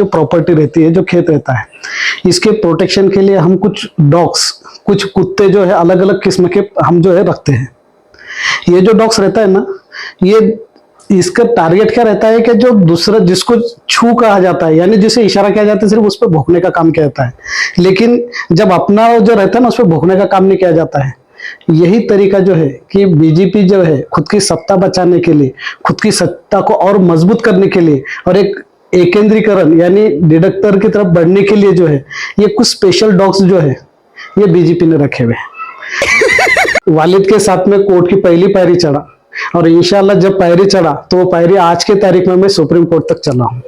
जो प्रॉपर्टी रहती है, जो खेत रहता है, इसके प्रोटेक्शन के लिए हम कुछ डॉग्स, कुछ कुत्ते जो है अलग अलग किस्म के हम जो है रखते हैं। ये जो डॉग्स रहता है ना, ये इसका टारगेट क्या रहता है कि जो दूसरा जिसको छू कहा जाता है, यानी जिसे इशारा किया जाता है, सिर्फ उस पर भौंकने का काम किया जाता है। लेकिन जब अपना जो रहता है ना, उस पर भौंकने का काम नहीं किया जाता है। यही तरीका जो है कि बीजेपी जो है खुद की सत्ता बचाने के लिए, खुद की सत्ता को और मजबूत करने के लिए और एक एकेंद्रीकरण यानी डिडक्टर की तरफ बढ़ने के लिए जो है, ये कुछ स्पेशल डॉग्स जो है ये बीजेपी ने रखे हुए हैं। वालिद के साथ में कोर्ट की पहली पायरी चढ़ा और इंशाल्लाह जब पायरी चढ़ा तो वो पायरी आज के तारीख में मैं सुप्रीम कोर्ट तक चला हूं।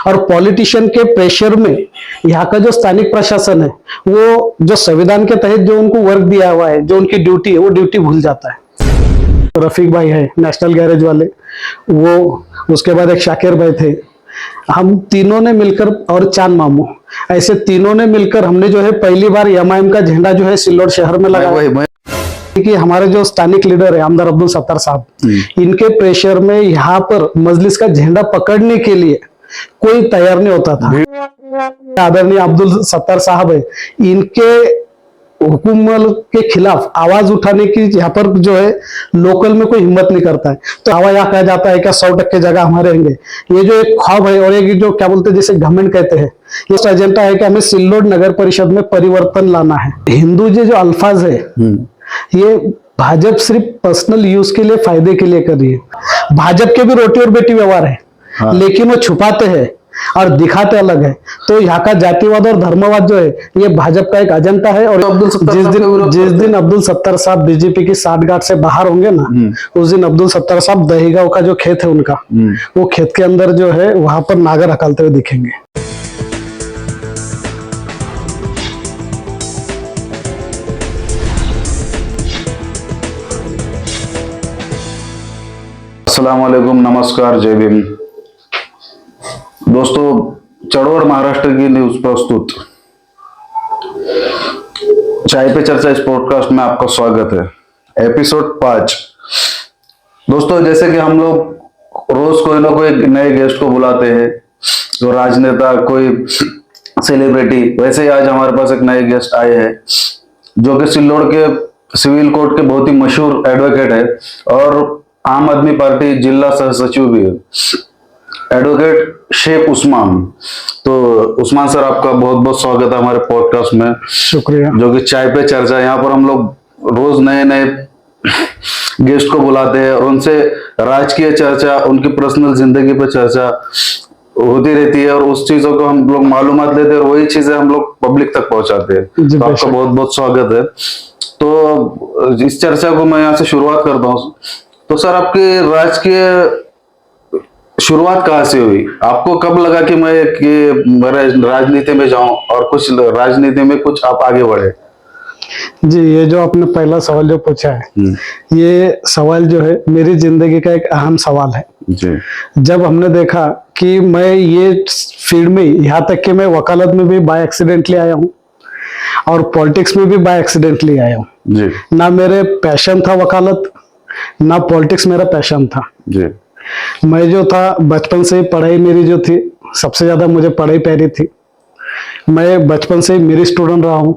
और पॉलिटिशियन के प्रेशर में यहाँ का जो स्थानिक प्रशासन है, वो जो संविधान के तहत जो उनको वर्क दिया हुआ है, जो उनकी ड्यूटी है, वो ड्यूटी भूल जाता है। रफीक भाई है नेशनल गैरेज वाले, वो उसके बाद एक शाकिर भाई थे, हम तीनों ने मिलकर, और चांद मामू, ऐसे तीनों ने मिलकर हमने जो है पहली बार एमआईएम का झंडा जो है सिल्लोड शहर में लगाया। कि हमारे जो स्थानिक लीडर है आमदार अब्दुल सत्तार साहब, इनके प्रेशर में यहाँ पर मजलिस का झंडा पकड़ने के लिए कोई तैयार नहीं होता था। आदरणीय अब्दुल सत्तार साहब है, इनके हुकूमत के खिलाफ आवाज उठाने की यहाँ पर जो है लोकल में कोई हिम्मत नहीं करता है। तो हवा यहाँ कहा जाता है क्या 100% जगह हमारे रहेंगे, ये जो एक ख्वाब है और एक जो क्या बोलते हैं जिसे घमंड कहते हैं, ये एजेंडा है कि हमें सिल्लोड नगर परिषद में परिवर्तन लाना है। हिंदू जी जो अल्फाज है, ये भाजपा सिर्फ पर्सनल यूज के लिए, फायदे के लिए कर रही है। भाजपा के भी रोटी और बेटी व्यवहार है, हाँ। लेकिन वो छुपाते हैं और दिखाते अलग है। तो यहाँ का जातिवाद और धर्मवाद जो है, ये भाजपा का एक एजेंडा है। और जिस दिन अब्दुल सत्तार साहब बीजेपी की साठगांठ से बाहर होंगे ना, उस दिन अब्दुल सत्तार साहब दहीगांव का जो खेत है उनका, वो खेत के अंदर जो है वहां पर नागर हकलते हुए दिखेंगे। अस्सलाम वालेकुम, नमस्कार, जय भीम। दोस्तों, चढ़ोड़ महाराष्ट्र की न्यूज प्रस्तुत चाय पे चर्चा इस पॉडकास्ट में आपका स्वागत है। एपिसोड 5। दोस्तों, जैसे कि हम लोग रोज कोई ना कोई नए गेस्ट को बुलाते हैं, जो राजनेता, कोई सेलिब्रिटी, वैसे ही आज हमारे पास एक नए गेस्ट आए हैं जो कि सिल्लोड़ के सिविल कोर्ट के बहुत ही मशहूर एडवोकेट है और आम आदमी पार्टी जिला सह सचिव भी है, एडवोकेट शेख उस्मान। तो उस्मान सर, आपका बहुत बहुत स्वागत है हमारे पॉडकास्ट में। शुक्रिया। जो कि चाय पे चर्चा, यहाँ पर हम लोग रोज नए नए गेस्ट को बुलाते हैं और उनसे राजकीय चर्चा, उनकी पर्सनल जिंदगी पर चर्चा होती रहती है और उस चीजों को हम लोग मालूमात लेते हैं और वही चीजें हम लोग पब्लिक तक पहुंचाते हैं। तो आपका बहुत बहुत स्वागत है। तो इस चर्चा को मैं यहाँ से शुरुआत करता हूँ। तो सर, आपकी राजकीय शुरुआत कहाँ से हुई? आपको कब लगा कि मैं राजनीति में जाऊं और कुछ राजनीति में कुछ आप आगे बढ़े? जी, ये जो आपने पहला सवाल जो पूछा है, ये सवाल जो है मेरी जिंदगी का एक अहम सवाल है जी। जब हमने देखा कि मैं ये फील्ड में, यहाँ तक कि मैं वकालत में भी बाय एक्सीडेंटली आया हूँ और पॉलिटिक्स में भी बाय एक्सीडेंटली आया हूँ जी। ना मेरे पैशन था वकालत, ना पॉलिटिक्स मेरा पैशन था जी। मैं जो था बचपन से पढ़ाई मेरी जो थी, सबसे ज्यादा मुझे पढ़ाई प्यारी थी। मैं बचपन से मेरी स्टूडेंट रहा हूँ,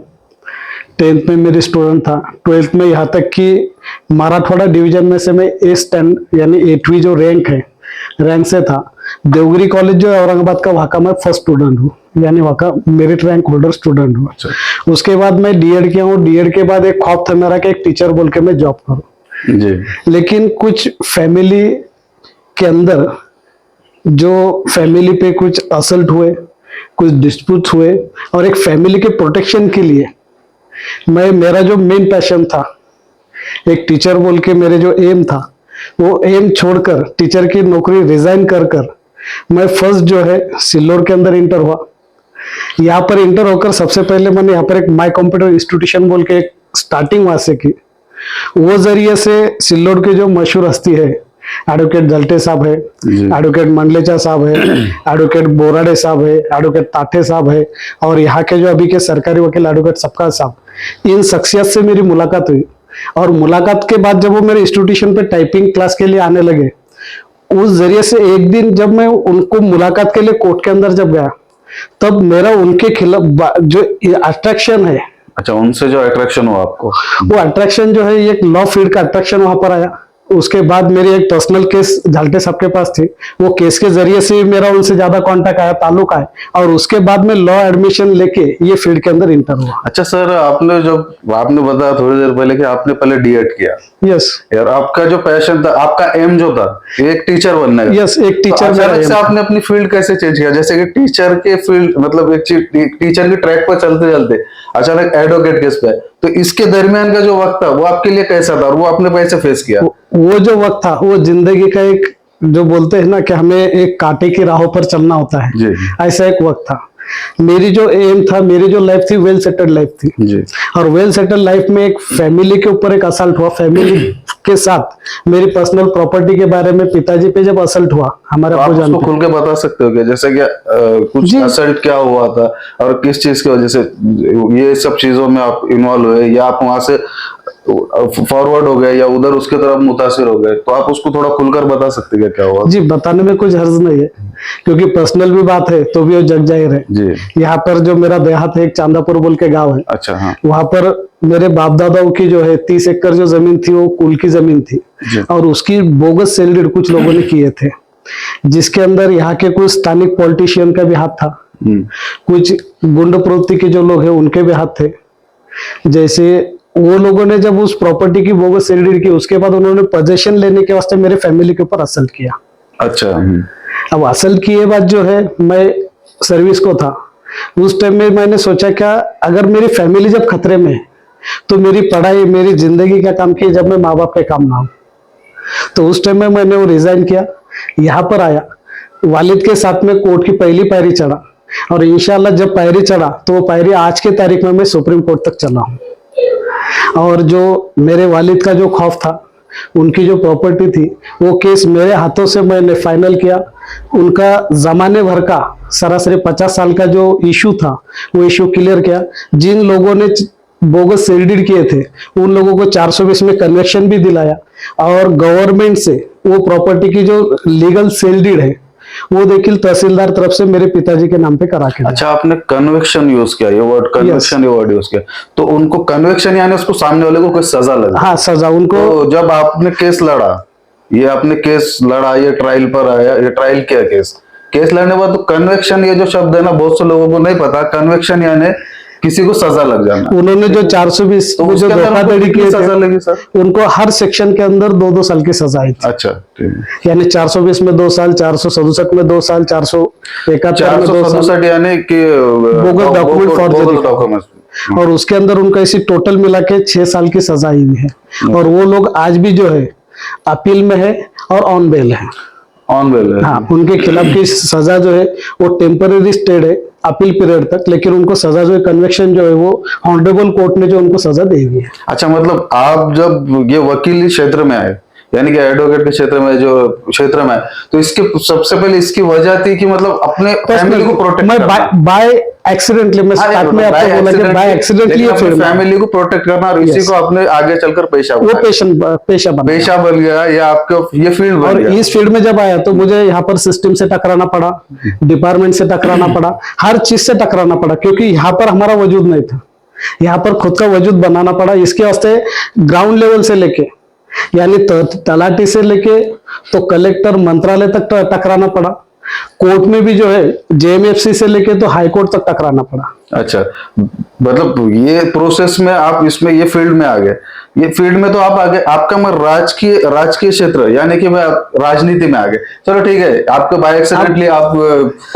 10th में मेरी स्टूडेंट था, 12th में, यहाँ तक कि मराठवाड़ा डिवीजन में से मैं ए स्टैंड यानी 8वीं जो रैंक है, रैंक से था। देवगिरी कॉलेज जो है औरंगाबाद का, वहाँ का मैं फर्स्ट स्टूडेंट हूँ, यानी वहाँ का मेरिट रैंक होल्डर स्टूडेंट हूँ। अच्छा। उसके बाद मैं डीएड किया हूँ। डीएड के बाद एक ख्वाब था मेरा कि एक टीचर बोल के मैं जॉब करूँ जी। लेकिन कुछ फैमिली के अंदर, जो फैमिली पे कुछ असल्ट हुए, कुछ डिस्प्यूट हुए और एक फैमिली के प्रोटेक्शन के लिए मेरा जो मेन पैशन था, एक टीचर बोल के मेरे जो एम था, वो एम छोड़कर टीचर की नौकरी रिजाइन कर मैं फर्स्ट जो है सिल्लोड के अंदर इंटर हुआ। यहाँ पर इंटर होकर सबसे पहले मैंने यहाँ पर एक माई कंप्यूटर इंस्टीट्यूशन बोल के एक स्टार्टिंग वहां से की। वो जरिए से सिल्लोड के जो मशहूर हस्ती है, एडवोकेट दलटे साहब है, एडवोकेट मंडलेचा साहब है, एडवोकेट बोराडे साहब है, एडवोकेट ताठे साहब है और यहाँ के जो अभी के सरकारी वकील एडवोकेट सबका साहब, इन शख्सियत से मेरी मुलाकात हुई। और मुलाकात के बाद जब वो मेरे इंस्टीट्यूशन पे टाइपिंग क्लास के लिए आने लगे, उस जरिए से एक दिन जब मैं उनको मुलाकात के लिए कोर्ट के अंदर जब गया, तब मेरा उनके खिलाफ जो अट्रैक्शन है, अच्छा, उनसे जो अट्रैक्शन हुआ आपको, वो अट्रैक्शन जो है एक लॉ फील्ड का अट्रैक्शन वहां पर आया। उसके बाद मेरी एक पर्सनल केस झालटे साहब के पास थी, वो केस के जरिए से मेरा उनसे ज्यादा कांटेक्ट आया, ताल्लुक आया, और उसके बाद में लॉ एडमिशन लेके ये फील्ड के अंदर इंटर हुआ। अच्छा सर, आपने बताया थोड़ी देर पहले कि आपने पहले डीएड किया। यस यार, आपका जो पैशन था, आपका एम जो था, एक टीचर बनने का। यस, एक टीचर। तो अचानक से आपने अपनी फील्ड कैसे चेंज किया? जैसे कि टीचर के फील्ड, मतलब एक टीचर के ट्रैक पर चलते चलते अचानक एडवोकेट केस पे, तो इसके दरमियान का जो वक्त था वो आपके लिए कैसा था और वो आपने कैसे फेस किया? वो जो वक्त था वो जिंदगी का एक, जो बोलते हैं ना कि हमें एक कांटे की राहों पर चलना होता है, जी ऐसा एक वक्त था। मेरी जो एम था, मेरी जो लाइफ थी, वेल सेटल्ड लाइफ थी। जी। और वेल सेटल्ड लाइफ में एक फैमिली के ऊपर एक असल्ट हुआ, फैमिली के साथ मेरी पर्सनल प्रॉपर्टी के बारे में पिताजी पे जब असल्ट हुआ, हमारे तो आप आपको उसको जानते खुल के बता सकते हो क्या? जैसे कि कुछ जी। असल्ट क्या हुआ था और किस चीज की वजह से ये सब चीजों में आप इन्वॉल्व हुए, या आप वहां से फॉरवर्ड हो गए या उधर उसके तरफ मुतासिर हो गए? तो आप उसको थोड़ा खुलकर बता सकते हैं क्या हुआ? जी, बताने में कुछ हर्ज नहीं है, क्योंकि पर्सनल भी बात है तो भी वो जग जाहिर है। जी। यहाँ पर जो मेरा देहात है, एक चांदापुर बोल के गांव है, अच्छा, हाँ। वहां पर मेरे बाप दादाओं की जो है 30 एकड़ जो जमीन थी, वो कुल की जमीन थी, जी। और उसकी बोगस सेल डीड कुछ लोगों ने किए थे, जिसके अंदर यहाँ के कुछ स्थानिक पॉलिटिशियन का भी हाथ था, कुछ गुंड प्रवृत्ति के जो लोग हैं उनके भी हाथ थे। जैसे वो लोगों ने जब उस प्रॉपर्टी की बोगस सेल डीड की, उसके बाद उन्होंने पोजेशन लेने के वास्ते मेरे फैमिली के ऊपर असल्ट किया। अच्छा। अब असल्ट किए बाद जो है, मैं सर्विस को था उस टाइम में, मैंने सोचा क्या अगर मेरी फैमिली जब खतरे में है तो मेरी पढ़ाई, मेरी जिंदगी का काम किया जब मैं माँ बाप के काम ना हूं। तो उस टाइम में मैंने वो रिजाइन किया, यहाँ पर आया, वालिद के साथ में कोर्ट की पहली पायरी चढ़ा, और इंशाल्लाह जब पायरी चढ़ा तो वो पायरी आज के तारीख में मैं सुप्रीम कोर्ट तक चला हूँ। और जो मेरे वालिद का जो खौफ था, उनकी जो प्रॉपर्टी थी, वो केस मेरे हाथों से मैंने फाइनल किया। उनका जमाने भर का सरासरी 50 साल का जो इशू था, वो इशू क्लियर किया। जिन लोगों ने बोगस सेल डीड किए थे उन लोगों को 420 में कन्वेक्शन भी दिलाया, और गवर्नमेंट से वो प्रॉपर्टी की जो लीगल सेल डीड है वो देखिल तहसीलदार तरफ से मेरे पिताजी के नाम पे करा के दिया। अच्छा, आपने कन्वेक्शन यूज किया, ये वर्ड कन्वेक्शन, ये वर्ड यूज किया, तो उनको कन्वेक्शन यानी उसको सामने वाले को कोई सजा लगा? हाँ, सजा उनको। तो जब आपने केस लड़ा, ये आपने केस लड़ा, ये ट्रायल पर आया, ये ट्रायल किया, केस लड़ने के बाद तो कन्वेक्शन, ये जो शब्द है ना, बहुत से लोगों को नहीं पता। कन्वेक्शन यानी किसी को सजा लग जाना। उन्होंने जो 420 तो जो उसके अंदर धोखाधड़ी उनको की कितनी सजा लगी सर? उनको हर सेक्शन के अंदर 2-2 साल की सजा आई थी। अच्छा, ठीक है। यानी 420 में 2 साल, 467 में 2 साल, 471 में 2 साल, 467 यानी कि बोगस डॉक्यूमेंट फॉर्जरी, डॉक्यूमेंट। और उसके अंदर उनका इसी टोटल मिला के 6 साल की सजा आई हुई है। और वो लोग आज भी जो है अपील में है और ऑन बेल है। ऑन बेल है। हाँ, उनके खिलाफ की सजा जो है वो टेम्पररी स्टेड है अपील पीरियड तक, लेकिन उनको सजा जो है, कन्वेक्शन जो है, वो ऑनरेबल कोर्ट ने जो उनको सजा दे दी है। अच्छा, मतलब आप जब ये वकीली क्षेत्र में आए, यानी कि एडवोकेट के क्षेत्र में, जो क्षेत्र में आए, तो इसके सबसे पहले इसकी वजह थी कि मतलब अपने फैमिली को प्रोटेक्ट मैं करना। बाय एक्सीडेंटली, मैं स्टार्ट में आपको बोला कि बाय एक्सीडेंटली फैमिली को प्रोटेक्ट करना, और इसी को आपने आगे चलकर पेशा वो बनाया। पेशा बन गया, या आपका ये फील्ड बन और गया। इस फील्ड में जब आया तो मुझे यहाँ पर सिस्टम से टकराना पड़ा, डिपार्टमेंट से टकराना पड़ा, हर चीज से टकराना पड़ा, क्योंकि यहाँ पर हमारा वजूद नहीं था। यहाँ पर खुद का वजूद बनाना पड़ा। इसके वास्ते ग्राउंड लेवल से लेके, यानी तलाटी से लेके तो कलेक्टर, मंत्रालय तक टकराना पड़ा। कोर्ट में भी जो है जेएमएफसी से लेके तो हाई कोर्ट तक टकराना पड़ा। अच्छा, मतलब ये प्रोसेस में आप इसमें ये फील्ड में आ गए। ये फील्ड में तो आप आगे, आपका मैं राजकीय क्षेत्र, यानी कि मैं राजनीति में आ गए। चलो ठीक है, आपको बाय एक्सीडेंटली आप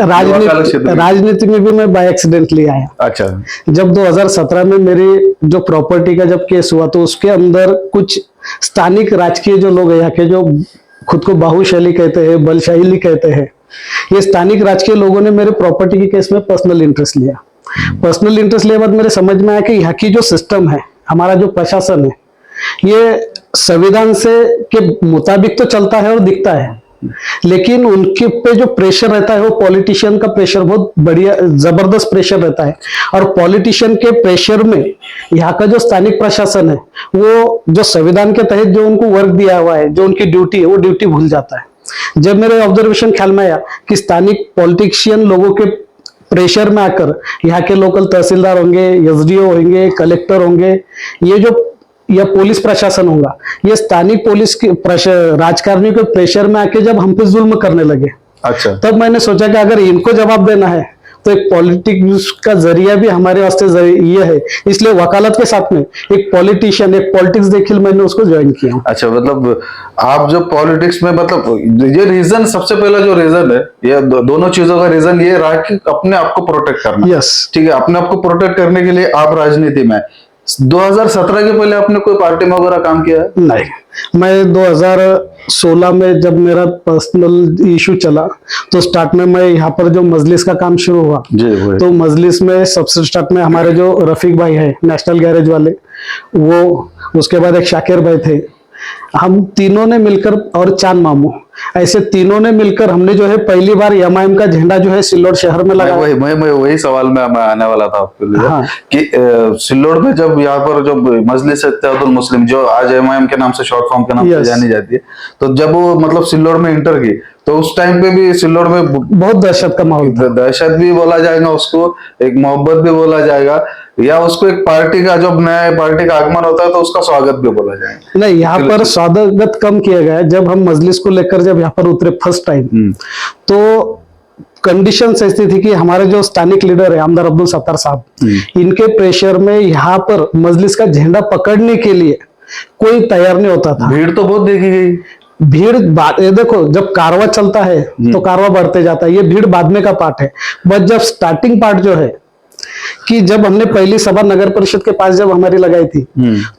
राजनीति में भी मैं बाय एक्सीडेंटली आया। अच्छा। जब 2017 में मेरी जो प्रॉपर्टी का जब केस हुआ, तो उसके अंदर कुछ स्थानिक राजकीय जो लोग हैं, यहाँ के जो खुद को बाहुशैली कहते हैं, बलशाही कहते हैं, ये स्थानिक राजकीय लोगों ने मेरे प्रॉपर्टी के केस में पर्सनल इंटरेस्ट लिया। पर्सनल इंटरेस्ट लिया बाद मेरे समझ में आया कि यहाँ की जो सिस्टम है, हमारा जो प्रशासन है, ये संविधान से के मुताबिक तो चलता है और दिखता है, लेकिन उनके पे जो प्रेशर रहता है वो पॉलिटिशियन का प्रेशर बहुत बढ़िया जबरदस्त प्रेशर रहता है। और पॉलिटिशियन के प्रेशर में यहाँ का जो स्थानिक प्रशासन है, वो जो संविधान के तहत जो उनको वर्क दिया हुआ है, जो उनकी ड्यूटी है, वो ड्यूटी भूल जाता है। जब मेरे ऑब्जर्वेशन ख्याल में आया कि स्थानिक पॉलिटिशियन लोगों के प्रेशर में आकर यहाँ के लोकल तहसीलदार होंगे, एसडीओ होंगे, कलेक्टर होंगे, ये जो या पुलिस प्रशासन होगा, ये स्थानिक पुलिस के राजकारणियों के प्रेशर में आके जब हम पे जुल्म करने लगे, अच्छा, तब मैंने सोचा कि अगर इनको जवाब देना है तो एक पॉलिटिक्स का जरिया भी हमारे वास्ते ये है, इसलिए वकालत के साथ में एक पॉलिटिशियन, एक पॉलिटिक्स देखिए मैंने उसको ज्वाइन किया। अच्छा, मतलब आप जो पॉलिटिक्स में, मतलब ये रीजन, सबसे पहला जो रीजन है, ये दोनों चीजों का रीजन ये रहा कि अपने आप को प्रोटेक्ट करना। यस, ठीक है, अपने आप को प्रोटेक्ट करने के लिए आप राजनीति में 2017 के पहले आपने कोई पार्टी में वगैरह काम किया है? नहीं, मैं 2016 में जब मेरा पर्सनल इशू चला तो स्टार्ट में मैं यहाँ पर जो मजलिस का काम शुरू हुआ, जी, वही। तो मजलिस में सबसे स्टार्ट में हमारे जो रफीक भाई है नेशनल गैरेज वाले, वो, उसके बाद एक शाकिर भाई थे, हम तीनों ने मिलकर, और चांद मामू, ऐसे तीनों ने मिलकर हमने जो है पहली बार एमआईएम का झंडा जो है सिल्लोड शहर में लगाया। वही सवाल में मैं आने वाला था आपके लिए। हाँ। कि सिल्लोड में जब यहाँ पर जो मजलिस इत्तेहादुल मुस्लिम, जो आज एमआईएम के नाम से, शॉर्ट फॉर्म के नाम से जानी जाती है, तो जब वो मतलब सिल्लोड में इंटर की, तो उस टाइम पे भी सिल्लोड में बहुत दहशत का माहौल था। दहशत भी बोला जाएगा उसको, एक मोहब्बत भी बोला जाएगा, या उसको एक पार्टी का, जब नया पार्टी का आगमन होता है तो उसका स्वागत भी बोला जाएगा। नहीं, यहाँ पर स्वागत कम किया गया है। जब हम मजलिस को लेकर जब यहाँ पर उतरे फर्स्ट टाइम, तो कंडीशंस ऐसी थी कि हमारे जो स्थानिक लीडर है आमदार अब्दुल सत्तार साहब, इनके प्रेशर में यहाँ पर मजलिस का झंडा पकड़ने के लिए कोई तैयार नहीं होता था। भीड़ तो बहुत देखी गई। भीड़ ये देखो, जब कारवा चलता है तो कारवा बढ़ते जाता है, ये भीड़ बाद में का पार्ट है। बट जब स्टार्टिंग पार्ट जो है कि जब हमने पहली सभा नगर परिषद के पास जब हमारी लगाई थी,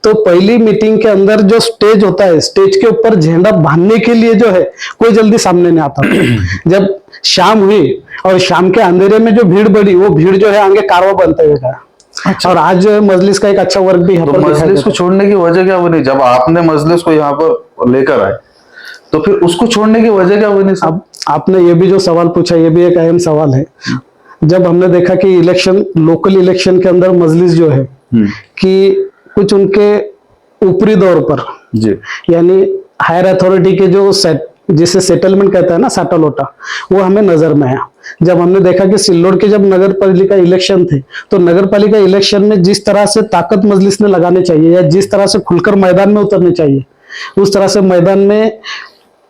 तो पहली मीटिंग के अंदर जो स्टेज होता है, स्टेज के ऊपर झंडा बांधने के लिए जो है कोई जल्दी सामने नहीं आता। जब शाम हुई और शाम के अंधेरे में जो भीड़ बढ़ी, वो भीड़ जो है आगे कारवा बनते हुए गया। अच्छा। और आज जो है मजलिस का एक अच्छा वर्क भी यहाँ पर मजलिस को छोड़ने की वजह क्या बनी? जब आपने मजलिस को यहाँ पर लेकर आए, तो फिर उसको छोड़ने की वजह क्या बनी? अब आपने ये भी जो सवाल पूछा, ये भी एक अहम सवाल है। जब हमने देखा कि इलेक्शन, लोकल इलेक्शन के अंदर मजलिस जो है कि कुछ उनके ऊपरी दौर पर, जी, यानी हायर अथॉरिटी के जो जिसे सेटलमेंट कहता है ना, साटा लोटा, वो हमें नजर में आया। जब हमने देखा कि सिल्लोड के जब नगर पालिका इलेक्शन थे, तो नगर पालिका इलेक्शन में जिस तरह से ताकत मजलिस ने लगाने चाहिए, या जिस तरह से खुलकर मैदान में उतरने चाहिए, उस तरह से मैदान में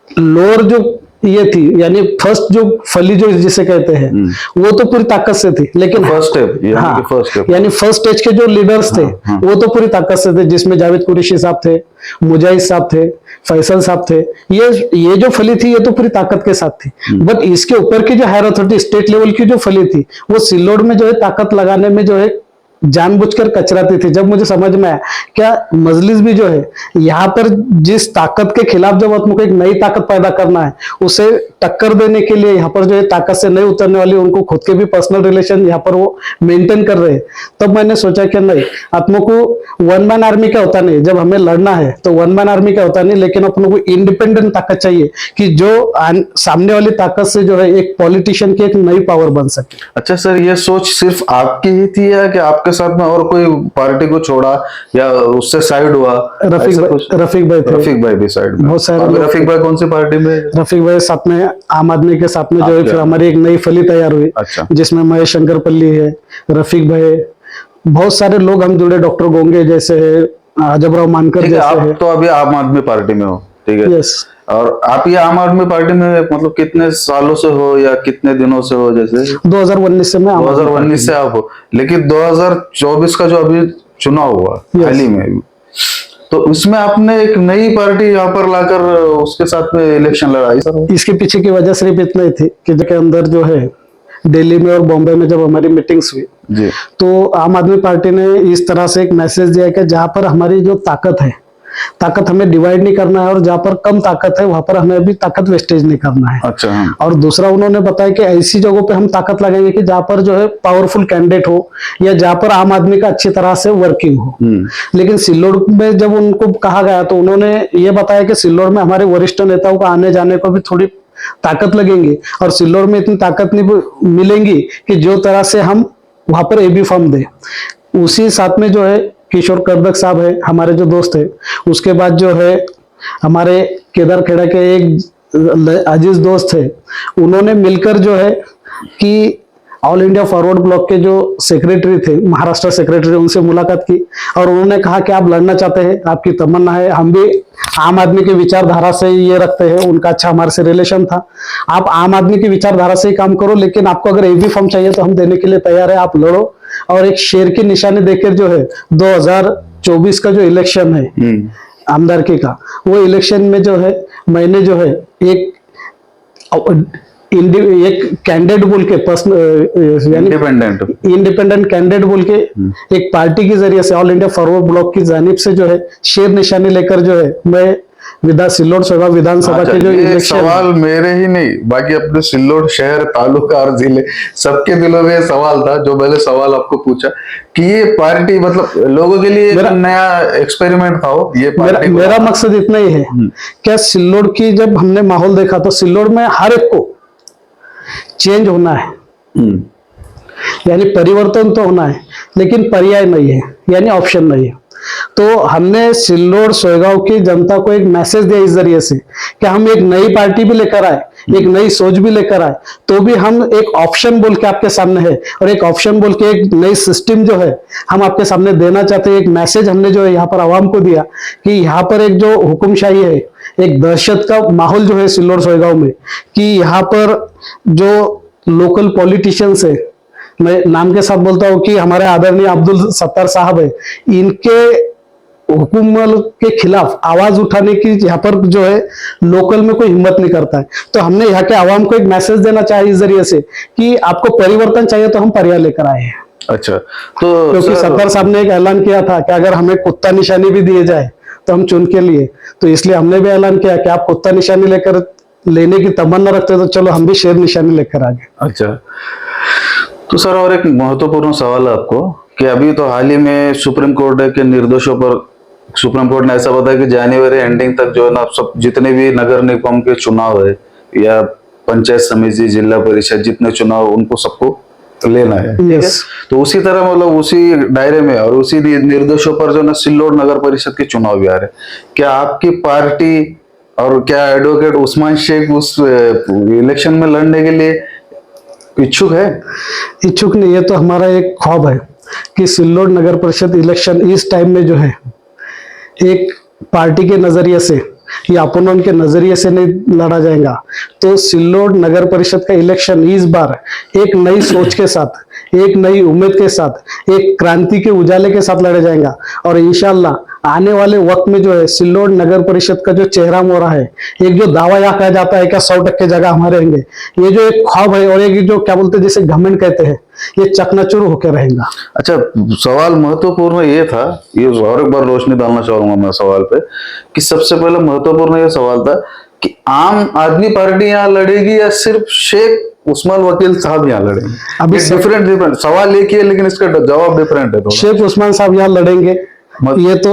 लोअर जो ये थी, यानी फर्स्ट जो फली जो जिसे कहते हैं, वो तो पूरी ताकत से थी, लेकिन फर्स्ट स्टेप, यानी फर्स्ट स्टेज के जो लीडर्स थे, वो तो पूरी ताकत से थे, जिसमें जावेद कुरैशी साहब थे, मुजाहिद साहब थे, फैसल साहब थे। ये जो फली थी, ये तो पूरी ताकत के साथ थी। बट इसके ऊपर की जो हायर अथॉरिटी, स्टेट लेवल की जो फली थी, वो सिल्लोड में जो है ताकत लगाने में जो है जानबूझकर कचराती थी। जब मुझे समझ में आया क्या मजलिस भी जो है यहाँ पर जिस ताकत के खिलाफ जब हमको एक नई ताकत पैदा करना है, उसे टक्कर देने के लिए यहाँ पर जो है ताकत से नहीं उतरने वाली, उनको खुद के भी पर्सनल रिलेशन यहाँ पर वो मेंटेन कर रहे हैं, तब मैंने सोचा कि नहीं, अपनों को वन मैन आर्मी का होता नहीं, जब हमें लड़ना है तो वन मैन आर्मी का होता नहीं, लेकिन अपनों को इंडिपेंडेंट ताकत चाहिए कि जो सामने वाली ताकत से जो है एक पॉलिटिशियन की एक नई पावर बन सके। अच्छा सर, ये सोच सिर्फ आपकी ही थी या कि आपके साथ में और कोई पार्टी को छोड़ा या उससे साइड हुआ? रफीक भाई थे। रफीक भाई भी साइड में। बहुत सारे। रफीक भाई कौन सी पार्टी में? रफीक भाई साथ में आम आदमी के साथ में जो है फिर हमारी एक नई फली तैयार हुई। अच्छा। जिसमें महेश शंकरपल्ली है, रफीक भाई, बहुत सारे लोग हम जुड़े, डॉक्टर गोंगे जैसे है, अजबराव मानकर जैसे है। तो अभी आम आदमी पार्टी में हो, ठीक है? यस। और आप ये आम आदमी पार्टी में मतलब कितने सालों से हो या कितने दिनों से हो? जैसे 2019 से मैं 2019 से आप हो, लेकिन 2024 का जो अभी चुनाव हुआ हाल ही में, तो इसमें आपने एक नई पार्टी यहाँ पर लाकर उसके साथ में इलेक्शन लड़ाई। सर इसके पीछे की वजह सिर्फ इतना ही थी कि के अंदर जो है दिल्ली में और बॉम्बे में जब हमारी मीटिंग्स हुई जी, तो आम आदमी पार्टी ने इस तरह से एक मैसेज दिया कि जहां पर हमारी जो ताकत है, ताकत हमें डिवाइड नहीं करना है, और जहां पर कम ताकत है वहां पर हमें भी ताकत वेस्टेज नहीं करना है। अच्छा। हाँ। और दूसरा उन्होंने बताया कि ऐसी जगहों पे हम ताकत लगाएंगे कि जहां पर जो है पावरफुल कैंडिडेट हो, या जहां पर आम आदमी का अच्छी तरह से वर्किंग हो। लेकिन सिल्लोड में जब उनको कहा गया तो उन्होंने ये बताया कि सिल्लोड में हमारे वरिष्ठ नेताओं को आने जाने को भी थोड़ी ताकत लगेंगी, और सिल्लोड में इतनी ताकत नहीं मिलेंगी कि जो तरह से हम वहां पर एबी फॉर्म दे। उसी साथ में जो है किशोर कर्दक साहब है, हमारे जो दोस्त है, उसके बाद जो है हमारे केदार खेड़ा के एक अजीज दोस्त थे, उन्होंने मिलकर जो है कि ऑल इंडिया फॉरवर्ड ब्लॉक के जो सेक्रेटरी थे, महाराष्ट्र सेक्रेटरी, उनसे मुलाकात की और उन्होंने कहा कि आप लड़ना चाहते हैं, आपकी तमन्ना है, हम भी आम आदमी की विचारधारा से ये रखते हैं, उनका अच्छा हमारे से रिलेशन था, आप आम आदमी की विचारधारा से ही काम करो, लेकिन आपको अगर एबी फॉर्म चाहिए तो हम देने के लिए तैयार है, आप लड़ो। और एक शेर की निशानी देकर जो है 2024 का जो इलेक्शन है आमदारकी का, वो इलेक्शन में जो है मैंने जो है एक कैंडिडेट बोल के पर्सनल यानी इंडिपेंडेंट कैंडिडेट बोल के एक पार्टी के जरिए से ऑल इंडिया फॉरवर्ड ब्लॉक की जानिब से जो है शेर निशानी लेकर जो है मैं सिल्लोड सोयगांव विधानसभा के जो इलेक्शन, सवाल मेरे ही नहीं बाकी अपने सिल्लोड शहर, तालुका और जिले सबके दिलों में सवाल था जो मैंने सवाल आपको पूछा कि ये पार्टी मतलब लोगों के लिए नया एक्सपेरिमेंट था वो, ये पार्टी मेरा मकसद इतना ही है क्या सिल्लोड की जब हमने माहौल देखा तो सिल्लोड में हर एक को चेंज होना है, यानी परिवर्तन तो होना है लेकिन पर्याय नहीं है, यानी ऑप्शन नहीं है। तो हमने सिल्लोड सोयगांव की जनता को एक मैसेज दिया इस जरिए से कि हम एक नई पार्टी भी लेकर आए, एक नई सोच भी लेकर आए, तो भी हम एक ऑप्शन बोल के आपके सामने है और एक ऑप्शन बोल के एक नई सिस्टम जो है हम आपके सामने देना चाहते हैं। एक मैसेज हमने जो है यहाँ पर आवाम को दिया कि यहाँ पर एक जो हुकुमशाही है, एक दहशत का माहौल जो है सिल्लोड सोयगांव में, कि यहाँ पर जो लोकल पॉलिटिशियंस है, मैं नाम के साथ बोलता हूँ कि हमारे आदरणीय अब्दुल सत्तार साहब है, इनके हुकूमत के खिलाफ आवाज उठाने की यहाँ पर जो है लोकल में कोई हिम्मत नहीं करता है। तो हमने यहाँ के आवाम को एक मैसेज देना चाहिए इस जरिए से कि आपको परिवर्तन चाहिए तो हम पर्याय लेकर आए हैं। अच्छा, तो क्योंकि सत्तार साहब ने एक ऐलान किया था कि अगर हमें कुत्ता निशानी भी दिए जाए तो हम चुन के लिए, तो इसलिए हमने भी ऐलान किया कि आप कुत्ता निशानी लेकर लेने की तमन्ना रखते तो चलो हम भी शेर निशानी लेकर आ गए। अच्छा, तो सर और एक महत्वपूर्ण सवाल है आपको कि अभी तो हाल ही में सुप्रीम कोर्ट के निर्देशों पर सुप्रीम कोर्ट ने ऐसा बताया कि जनवरी एंडिंग तक जो है ना सब जितने भी नगर निगम के चुनाव है या पंचायत समिति, जिला परिषद, जितने चुनाव उनको सबको लेना है, ठीक है? तो उसी तरह मतलब उसी दायरे में और उसी निर्देशों पर जो ना सिल्लोड नगर परिषद के चुनाव भी आ रहे, क्या आपकी पार्टी और क्या एडवोकेट उस्मान शेख उस इलेक्शन में लड़ने के लिए इच्छुक है? इच्छुक नहीं है, तो हमारा एक ख्वाब है कि सिल्लोड नगर परिषद इलेक्शन इस टाइम में जो है एक पार्टी के नजरिए से या अपोनेंट के नजरिए से नहीं लड़ा जाएगा। तो सिल्लोड नगर परिषद का इलेक्शन इस बार एक नई सोच के साथ, एक नई उम्मीद के साथ, एक क्रांति के उजाले के साथ लड़ा जाएगा और इंशाल्लाह आने वाले वक्त में जो है सिल्लोड नगर परिषद का जो चेहरा मोहरा है, एक जो दावा यहाँ कहा जाता है कि 100% जगह हमारे रहेंगे, ये जो एक ख्वाब है और एक जो क्या बोलते हैं जिसे घमंड कहते हैं, ये चकनाचूर होकर रहेगा। अच्छा, सवाल महत्वपूर्ण ये था, ये और एक बार रोशनी डालना चाहूंगा मैं सवाल पे कि सबसे पहले महत्वपूर्ण ये सवाल था कि आम आदमी पार्टी यहाँ लड़ेगी या सिर्फ शेख उस्मान वकील साहब यहाँ लड़ेंगे? अभी डिफरेंट सवाल एक ही है लेकिन इसका जवाब डिफरेंट है। शेख उस्मान साहब यहाँ लड़ेंगे ये तो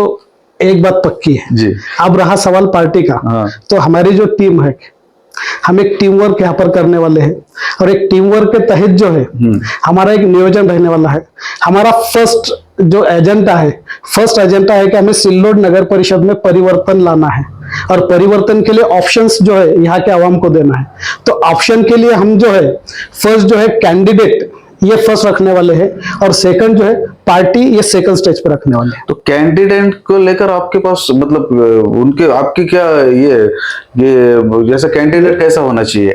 एक बात पक्की है जी। अब रहा सवाल पार्टी का, हाँ। तो हमारी जो टीम है, हम एक टीम वर्क यहाँ पर करने वाले हैं और एक टीम वर्क के तहत जो है हमारा एक नियोजन रहने वाला है। हमारा फर्स्ट जो एजेंडा है, कि हमें सिल्लोड नगर परिषद में परिवर्तन लाना है और परिवर्तन के लिए ऑप्शंस जो है यहाँ के आवाम को देना है। तो ऑप्शन के लिए हम जो है फर्स्ट जो है कैंडिडेट ये फर्स्ट रखने वाले हैं और सेकंड जो है पार्टी ये सेकंड स्टेज पर रखने वाले हैं। तो कैंडिडेट को लेकर आपके पास मतलब उनके आपकी क्या ये जैसे कैंडिडेट कैसा होना चाहिए?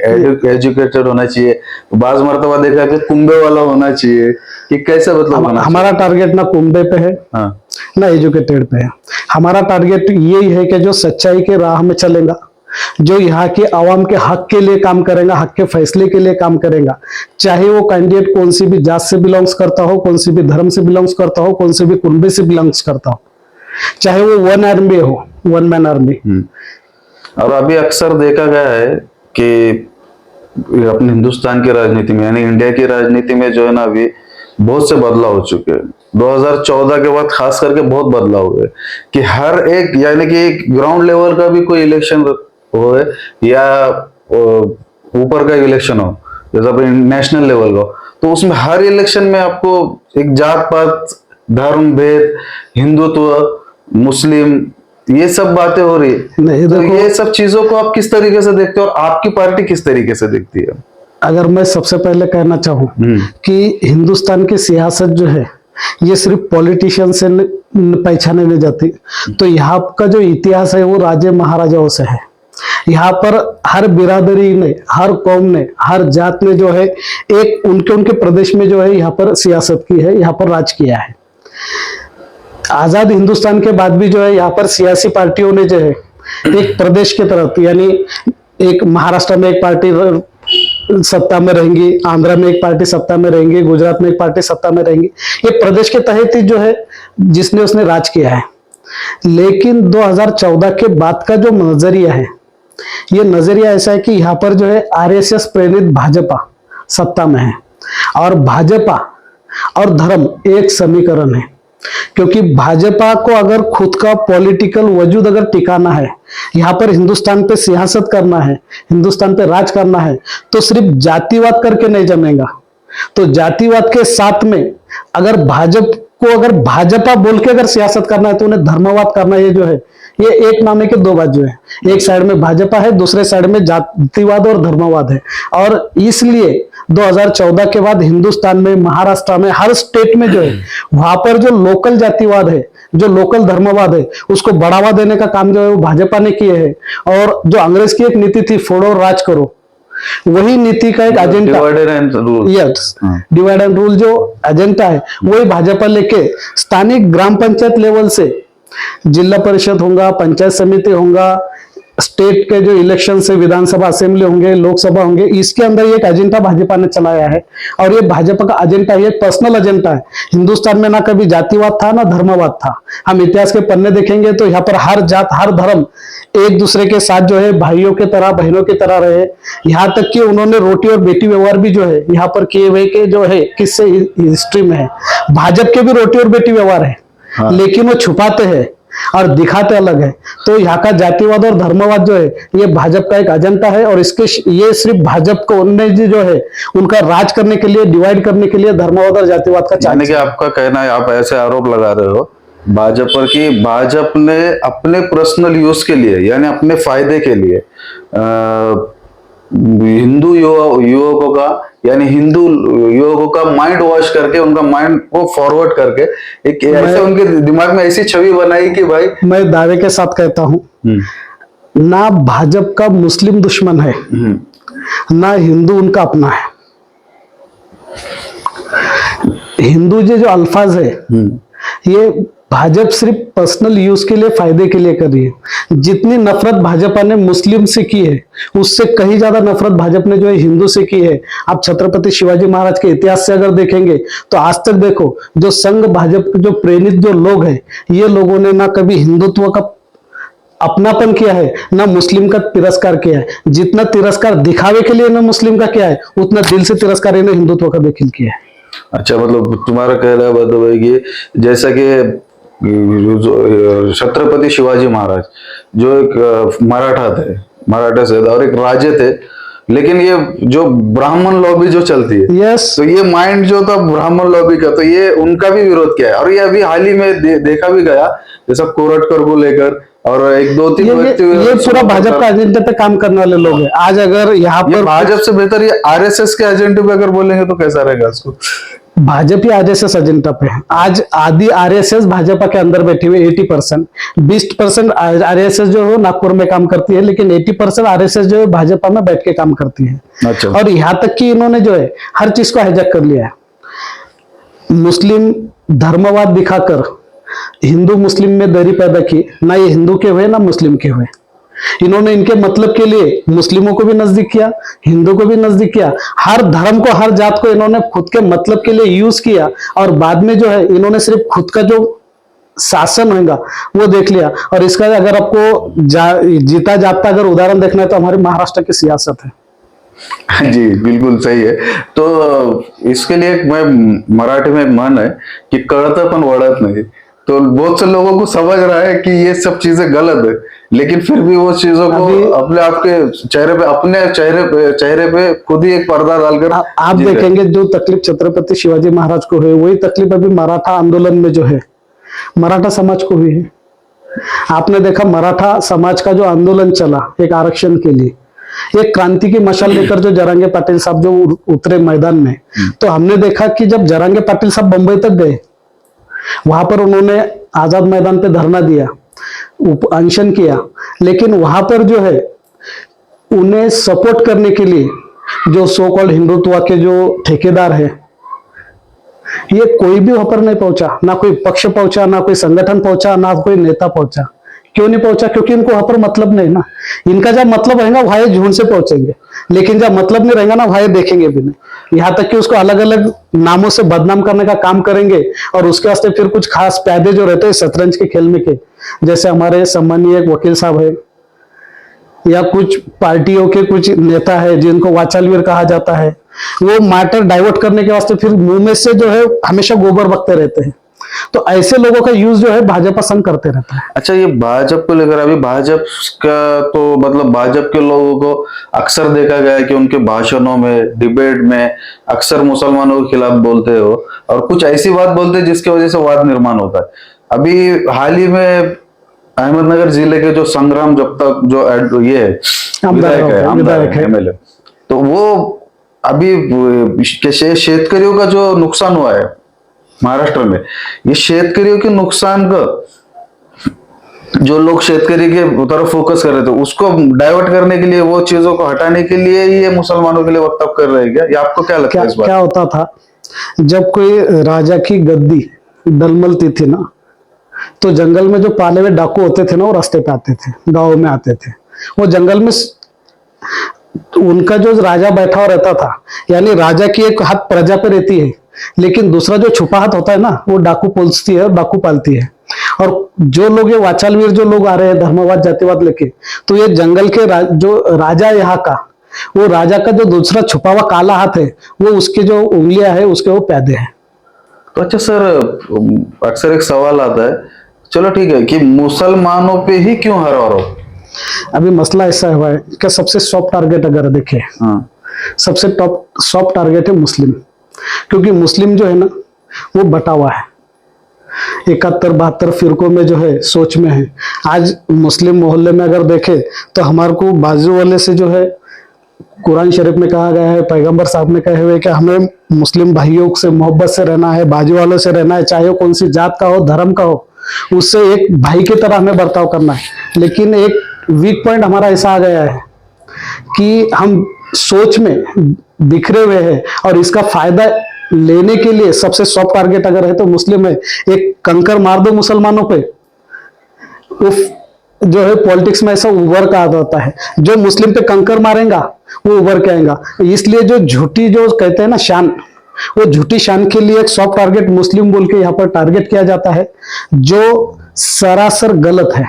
एजुकेटेड होना चाहिए, बाज मर्तबा देखा कि कुंबे वाला होना चाहिए कि कैसा मतलब हमारा टारगेट ना कुंबे पे है ना एजुकेटेड पे है। हमारा टारगेट यही है कि जो सच्चाई के राह में चलेगा, जो यहाँ के आवाम के हक के लिए काम करेगा, हक के फैसले के लिए काम करेगा, चाहे वो कैंडिडेट कौन सी भी जात से बिलोंग्स करता हो, कौन सी भी धर्म से बिलोंग्स करता हो, कौन सी भी कुंबे से बिलोंग्स करता हो, चाहे वो वन आर्मी हो, वन मैन आर्मी। और अभी अक्सर देखा गया है कि अपने हिंदुस्तान की राजनीति में यानी इंडिया की राजनीति में जो है ना अभी बहुत से बदलाव हो चुके हैं। 2014 के बाद खास करके बहुत बदलाव हुए कि हर एक यानी कि एक ग्राउंड लेवल का भी कोई इलेक्शन हो या ऊपर का इलेक्शन हो, जैसा नेशनल लेवल का, तो उसमें हर इलेक्शन में आपको एक जात पात, धर्म भेद, हिंदुत्व, मुस्लिम, ये सब बातें हो रही है। नहीं, तो देखो, ये सब चीजों को आप किस तरीके से देखते हो और आपकी पार्टी किस तरीके से देखती है? अगर मैं सबसे पहले कहना चाहूँ कि हिंदुस्तान की सियासत जो है ये सिर्फ पॉलिटिशियन से पहचाने नहीं जाती, तो यहाँ का जो इतिहास है वो राजे महाराजाओं से है। यहाँ पर हर बिरादरी ने, हर कौम ने, हर जात ने जो है एक उनके उनके प्रदेश में जो है यहाँ पर सियासत की है, यहाँ पर राज किया है। आजाद हिंदुस्तान के बाद भी जो है यहाँ पर सियासी पार्टियों ने जो है एक प्रदेश के तरफ, यानी एक महाराष्ट्र में एक पार्टी सत्ता में रहेंगी, आंध्र में एक पार्टी सत्ता में रहेंगी, गुजरात में एक पार्टी सत्ता में रहेंगी, ये प्रदेश के तहत ही जो है जिसने उसने राज किया है। लेकिन 2014 के बाद का जो नजरिया है, ये नजरिया ऐसा है कि यहाँ पर जो है आरएसएस प्रेरित भाजपा सत्ता में है, और भाजपा और धर्म एक समीकरण है। क्योंकि भाजपा को अगर खुद का पॉलिटिकल वजूद अगर टिकाना है, यहाँ पर हिंदुस्तान पे सियासत करना है, हिंदुस्तान पे राज करना है, तो सिर्फ जातिवाद करके नहीं जमेगा। तो जातिवाद के साथ में अगर भाजपा बोल के अगर सियासत करना है, तो उन्हें धर्मवाद करना, ये जो है ये एक नामे के दो बाजू है। एक साइड में भाजपा है, दूसरे साइड में जातिवाद और धर्मवाद है। और इसलिए 2014 के बाद हिंदुस्तान में, महाराष्ट्र में, हर स्टेट में जो है वहां पर जो लोकल जातिवाद है, जो लोकल धर्मवाद है, उसको बढ़ावा देने का काम जो है वो भाजपा ने किए है। और जो अंग्रेज की एक नीति थी, फोड़ो और राज करो, वही नीति का एक agenda, divide and rule, yes, divide and rule जो एजेंडा है वही भाजपा लेके स्थानिक ग्राम पंचायत लेवल से जिला परिषद होगा, पंचायत समिति होगा, स्टेट के जो इलेक्शन से विधानसभा असेंबली होंगे, लोकसभा होंगे, इसके अंदर एक एजेंडा भाजपा ने चलाया है। और ये भाजपा का एजेंडा, ये पर्सनल एजेंडा है। हिंदुस्तान में ना कभी जातिवाद था ना धर्मवाद था। हम इतिहास के पन्ने देखेंगे तो यहाँ पर हर जात, हर धर्म एक दूसरे के साथ जो है भाइयों की तरह, बहनों की तरह रहे। यहाँ तक कि उन्होंने रोटी और बेटी व्यवहार भी जो है यहाँ पर किए हुए के जो है किससे हिस्ट्री में है। भाजपा के भी रोटी और बेटी व्यवहार है, लेकिन वो छुपाते हैं और दिखाते अलग है। तो यहाँ का जातिवाद और धर्मवाद जो है ये भाजपा का एक एजेंडा है। और इसके ये सिर्फ भाजपा को उनने जो है उनका राज करने के लिए, डिवाइड करने के लिए धर्मवाद और जातिवाद का यानी कि आपका कहना है, आप ऐसे आरोप लगा रहे हो भाजपा की, भाजपा ने अपने पर्सनल यूज के लिए, यानी अपने फायदे के लिए हिंदू युवकों का, यानी हिंदू युवकों का माइंड वॉश करके, उनका माइंड को फॉरवर्ड करके एक ऐसे उनके दिमाग में ऐसी छवि बनाई कि भाई, मैं दावे के साथ कहता हूं, ना भाजपा का मुस्लिम दुश्मन है, ना हिंदू उनका अपना है। हिंदू जो अल्फाज है ये भाजपा सिर्फ पर्सनल यूज के लिए, फायदे के लिए कर रही है। जितनी नफरत भाजपा ने मुस्लिम से की है, उससे कहीं ज्यादा नफरत भाजपा ने जो है हिंदू से की है। आप छत्रपति शिवाजी महाराज के इतिहास से अगर देखेंगे तो आज तक देखो, जो संघ भाजपा जो प्रेरित जो लोग हैं, ये लोगों ने ना कभी हिंदुत्व का अपनापन किया है, ना मुस्लिम का तिरस्कार किया है। जितना तिरस्कार दिखावे के लिए ना मुस्लिम का किया है, उतना दिल से तिरस्कार इन्हें हिंदुत्व का देखिल किया है। अच्छा, मतलब तुम्हारा कहना मतलब ये, जैसा कि छत्रपति शिवाजी महाराज जो एक मराठा थे, मराठा से और एक राजे थे, लेकिन ये जो ब्राह्मण लॉबी जो चलती है, यस, तो ये माइंड जो था ब्राह्मण लॉबी का, तो ये उनका भी विरोध किया है। और ये अभी हाल ही में देखा भी गया, जैसा कोरटकर को लेकर और एक दो तीन व्यक्ति, ये पूरा भाजपा का एजेंडे पे काम करने वाले लोग हैं। आज अगर यहाँ पर भाजपा से बेहतर ये आरएसएस के एजेंडे पे अगर बोलेंगे तो कैसा रहेगा इसको? भाजपा आरएसएस एजेंडा पे है। आज आधी आरएसएस भाजपा के अंदर बैठी हुई 80%, 20% आरएसएस जो है नागपुर में काम करती है, लेकिन 80% आरएसएस जो है भाजपा में बैठ के काम करती है। अच्छा। और यहाँ तक कि इन्होंने जो है हर चीज को हाईजैक कर लिया है। मुस्लिम धर्मवाद दिखाकर हिंदू मुस्लिम में दरी पैदा की, ना ये हिंदू के हुए ना मुस्लिम के हुए। इन्होंने इनके मतलब के लिए मुस्लिमों को भी नजदीक किया, हिंदू को भी नजदीक किया, हर धर्म को, हर जात को इन्होंने खुद के मतलब के लिए यूज किया। और बाद में जो है इन्होंने सिर्फ खुद का जो शासन होगा वो देख लिया। और इसका अगर आपको जीता जागता अगर उदाहरण देखना है तो हमारे महाराष्ट्र की सियासत है। जी बिल्कुल सही है। तो इसके लिए मैं मराठी में मन है कि कळतं पण वळत नहीं। तो बहुत से लोगों को समझ रहा है कि ये सब चीजें गलत है, लेकिन फिर भी वो चीजों को अपने आपके चेहरे पे खुद ही एक पर्दा डालकर आप देखेंगे जो तकलीफ छत्रपति शिवाजी महाराज को है, वही तकलीफ अभी मराठा आंदोलन में जो है मराठा समाज को हुई है। आपने देखा मराठा समाज का जो आंदोलन चला एक आरक्षण के लिए, एक क्रांति की मशाल लेकर जो जरांगे पाटिल साहब जो उतरे मैदान में, तो हमने देखा कि जब जरांगे पाटिल साहब बंबई तक गए, वहां पर उन्होंने आजाद मैदान पे धरना दिया, अनशन किया, लेकिन वहां पर जो है उन्हें सपोर्ट करने के लिए जो सो कॉल्ड हिंदुत्व के जो ठेकेदार है, ये कोई भी वहां पर नहीं पहुंचा, ना कोई पक्ष पहुंचा, ना कोई संगठन पहुंचा, ना कोई नेता पहुंचा। क्यों नहीं पहुंचा? क्योंकि इनको वहां पर मतलब नहीं ना। इनका जब मतलब रहेगा वहां ये झुंड से पहुंचेंगे, लेकिन जब मतलब नहीं रहेगा ना वहां ये देखेंगे भी नहीं। यहाँ तक कि उसको अलग अलग नामों से बदनाम करने का काम करेंगे, और उसके वास्ते फिर कुछ खास प्यादे जो रहते हैं शतरंज के खेल में के, जैसे हमारे सम्मानीय एक वकील साहब है, या कुछ पार्टियों के कुछ नेता है जिनको वाचालवीर कहा जाता है, वो मैटर डाइवर्ट करने के वास्ते फिर मुंह में से जो है हमेशा गोबर बकते रहते हैं। तो ऐसे लोगों का यूज जो है भाजपा संग करते रहता है। अच्छा, ये भाजपा को लेकर अभी भाजपा का तो मतलब भाजपा के लोगों को अक्सर देखा गया है कि उनके भाषणों में, डिबेट में अक्सर मुसलमानों के खिलाफ बोलते हो और कुछ ऐसी बात बोलते हैं जिसकी वजह से वाद निर्माण होता है। अभी हाल ही में अहमदनगर जिले के जो संग्राम जगताप जो ये विधायक है MLA, तो वो अभी शेतकरियों का जो नुकसान हुआ है महाराष्ट्र में, ये शेतकरियों के नुकसान का जो लोग शेतकरी के तरफ फोकस कर रहे थे उसको डाइवर्ट करने के लिए, वो चीजों को हटाने के लिए ये मुसलमानों के लिए वक्तव्य कर रहे हैं क्या? ये आपको क्या लगता है इस बात? क्या होता था जब कोई राजा की गद्दी डलमलती थी ना, तो जंगल में जो पाले हुए डाकू होते थे ना, वो रास्ते पे आते थे, गांव में आते थे, वो जंगल में उनका जो राजा बैठा हुआ रहता था, यानी राजा की एक हाथ प्रजा पे रहती है, लेकिन दूसरा जो छुपा हाथ होता है ना, वो डाकू पोलती है, डाकू पालती है। और जो लोग ये वाचालवीर जो लोग आ रहे हैं धर्मवाद जातिवाद लेके, तो ये जंगल के जो राजा यहाँ का, वो राजा का जो दूसरा छुपा हुआ काला हाथ है, वो उसके जो उंगलियां है उसके वो पैदे हैं। तो अच्छा सर, अक्सर एक सवाल आता है, चलो ठीक है, कि मुसलमानों पे ही क्यों हर आरोप? अभी मसला ऐसा हुआ है कि सबसे सॉफ्ट टारगेट अगर देखें, सबसे टॉप सॉफ्ट टारगेट है मुस्लिम, क्योंकि मुस्लिम जो है ना वो बटा हुआ है, 71-72 फिरकों में जो है सोच में है। आज मुस्लिम मोहल्ले में अगर देखें तो हमारे को बाजू वाले से जो है कुरान शरीफ में कहा गया है, पैगंबर साहब ने कहे हुए कि हमें मुस्लिम भाइयों से मोहब्बत से रहना है, बाजू वालों से रहना है, चाहे वो कौन सी जात का हो, धर्म का हो, उससे एक भाई की तरह हमें बर्ताव करना है। लेकिन एक वीक पॉइंट हमारा ऐसा आ गया है कि हम सोच में बिखरे हुए हैं, और इसका फायदा लेने के लिए सबसे सॉफ्ट टारगेट अगर है तो मुस्लिम है। एक कंकर मार दो मुसलमानों पे, जो है पॉलिटिक्स में ऐसा उभर का होता है, जो मुस्लिम पे कंकर मारेगा वो उभर के आएगा। इसलिए जो झूठी जो कहते हैं ना शान, वो झूठी शान के लिए एक सॉफ्ट टारगेट मुस्लिम बोल के यहाँ पर टारगेट किया जाता है, जो सरासर गलत है।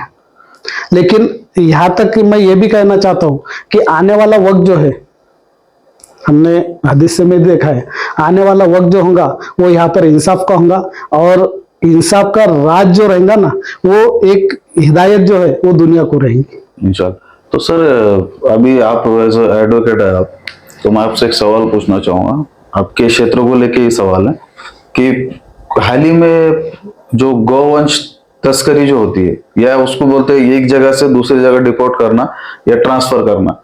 लेकिन यहां तक कि मैं ये भी कहना चाहता हूं कि आने वाला वक्त जो है, हमने हदीस से में देखा है, आने वाला वक्त जो होगा वो यहाँ पर इंसाफ का होगा, और इंसाफ का राज जो रहेगा ना, वो एक हिदायत जो है वो दुनिया को रहेगी इंशाल्लाह। तो सर, अभी आप एज एडवोकेट है आप, तो मैं आपसे एक सवाल पूछना चाहूंगा, आपके क्षेत्र को लेके ये सवाल है कि हाल ही में जो गौवंश तस्करी जो होती है, या उसको बोलते हैं एक जगह से दूसरी जगह डिपोर्ट करना या ट्रांसफर करना,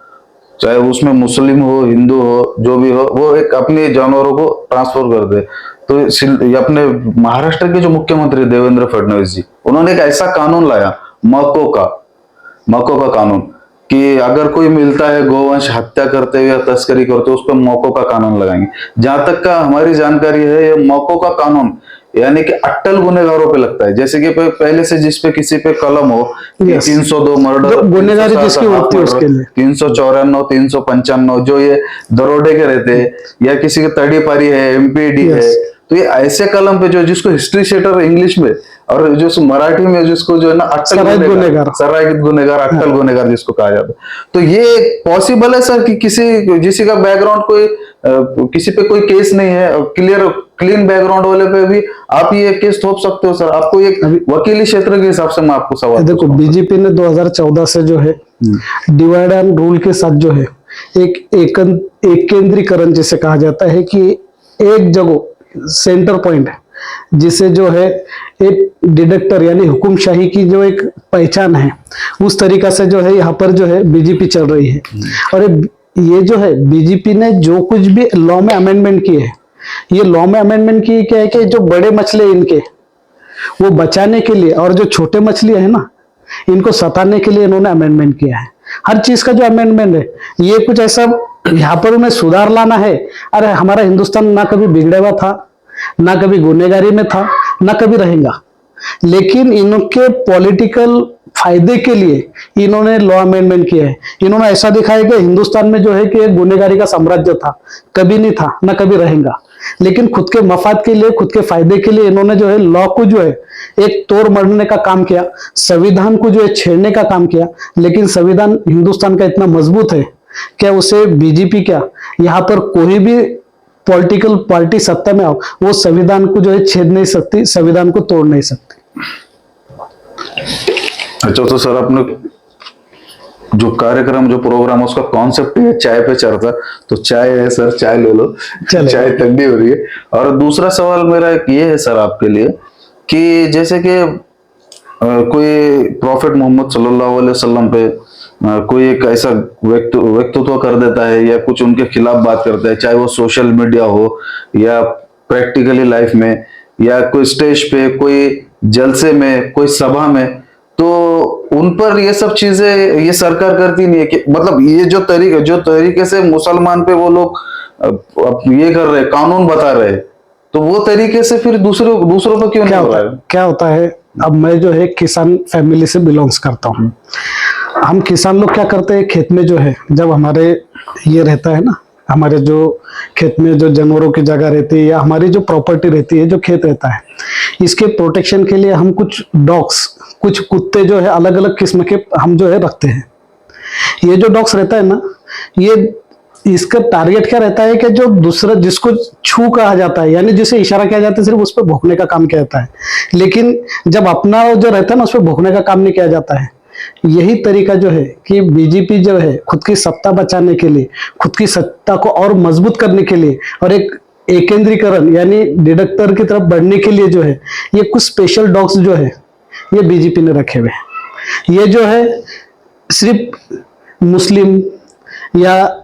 चाहे उसमें मुस्लिम हो, हिंदू हो, जो भी हो, वो एक अपने जानवरों को ट्रांसफर कर दे। तो ये अपने महाराष्ट्र के जो मुख्यमंत्री देवेंद्र फडणवीस जी, उन्होंने एक ऐसा कानून लाया, मको का कानून, कि अगर कोई मिलता है गोवंश हत्या करते हुए या तस्करी करते हुए, उस पर मको का कानून लगाएंगे। जहां तक का हमारी जानकारी है, ये मको का कानून यानी कि अट्टल गुनेगारों पे लगता है। जैसे कि पहले से जिस पे किसी पे कलम हो, 302 मर्डर, गुनेगारी जिसकी होती है उसके लिए 394, 395 जो ये दरोडे के रहते हैं, या किसी की तड़ी पारी है, MPD है, तो ये ऐसे कलम पे जो जिसको हिस्ट्री शीटर इंग्लिश में, और जो मराठी में जिसको जो है ना अट्टल गुनेगार, सराइत गुनेगार, अट्टल गुनेगार जिसको कहा जाता है। तो ये पॉसिबल है सर कि किसी का बैकग्राउंड कोई किसी पे कोई केस नहीं है, क्लीन बैकग्राउंड वाले पे भी आप ये केस थोप सकते हो सर? आपको एक वकीली क्षेत्र के हिसाब से मैं आपको सवाल देखो, बीजेपी ने 2014 से जो है डिवाइड एंड रूल के साथ जो है एक केंद्रीकरण जिसे कहा जाता है, कि एक जगह सेंटर पॉइंट जिसे जो है एक डिडक्टर यानी हुकुमशाही की जो एक पहचान है, उस तरीका से जो है यहाँ पर जो है बीजेपी चल रही है। और ये जो है बीजेपी ने जो कुछ भी लॉ में अमेंडमेंट किए है, ये लॉ में अमेंडमेंट किए क्या है कि जो बड़े मछली इनके वो बचाने के लिए और जो छोटे मछली है ना इनको सताने के लिए इन्होंने अमेंडमेंट किया है। हर चीज का जो अमेंडमेंट है ये कुछ ऐसा यहाँ पर उन्हें सुधार लाना है। अरे हमारा हिंदुस्तान ना कभी बिगड़ा हुआ था, ना कभी गुनहगारी में था, ना कभी रहेगा, लेकिन इनके पॉलिटिकल फायदे के लिए इन्होंने लॉ अमेंडमेंट किया है। इन्होंने ऐसा दिखाया कि हिंदुस्तान में जो है कि एक गुनहगारी का साम्राज्य था, कभी नहीं था, ना कभी रहेगा, लेकिन खुद के मफाद के लिए, खुद के फायदे के लिए इन्होंने जो है लॉ को जो है एक तोड़ मरोड़ने का काम किया, संविधान को जो है छेड़ने का काम किया। लेकिन संविधान हिंदुस्तान का इतना मजबूत है क्या उसे बीजेपी क्या यहाँ पर कोई भी पॉलिटिकल पार्टी सत्ता में आओ वो संविधान को जो है छेद नहीं सकती, संविधान को तोड़ नहीं सकती। अच्छा, तो सर अपने जो कार्यक्रम, जो प्रोग्राम, उसका कॉन्सेप्ट है चाय पे चर्चा, तो चाय है सर, चाय ले लो, चाय ठंडी हो रही है। और दूसरा सवाल मेरा ये है सर आपके लिए कि जैसे कि कोई प्रॉफिट मोहम्मद सल्लल्लाहु अलैहि वसल्लम पे कोई एक ऐसा व्यक्तित्व कर देता है या कुछ उनके खिलाफ बात करता है, चाहे वो सोशल मीडिया हो या प्रैक्टिकली लाइफ में या कोई स्टेज पे, कोई जलसे में, कोई सभा में, तो उन पर ये सब चीजें ये सरकार करती नहीं है कि मतलब ये जो तरीके से मुसलमान पे वो लोग ये कर रहे, कानून बता रहे, तो वो तरीके से फिर दूसरों पर क्यों नहीं हो रहा है? क्या होता है, अब मैं जो है किसान फैमिली से बिलोंग्स करता हूँ। हम किसान लोग क्या करते हैं, खेत में जो है जब हमारे ये रहता है ना, हमारे जो खेत में जो जानवरों की जगह रहती है या हमारी जो प्रॉपर्टी रहती है, जो खेत रहता है, इसके प्रोटेक्शन के लिए हम कुछ डॉग्स, कुछ कुत्ते जो है अलग अलग किस्म के हम जो है रखते हैं। ये जो डॉग्स रहता है ना, ये इसका टारगेट क्या रहता है कि जो दूसरा जिसको छू कहा जाता है, यानी जिसे इशारा किया जाता है, सिर्फ उस पर भौंकने का काम किया जाता है, लेकिन जब अपना जो रहता है ना उस पर भौंकने का काम नहीं किया जाता है। यही तरीका जो है कि बीजेपी जो है खुद की सत्ता बचाने के लिए, खुद की सत्ता को और मजबूत करने के लिए और एक एकेंद्रीकरण यानी डिडक्टर की तरफ बढ़ने के लिए जो है ये कुछ स्पेशल डॉग्स जो है ये बीजेपी ने रखे हुए हैं। ये जो है सिर्फ मुस्लिम या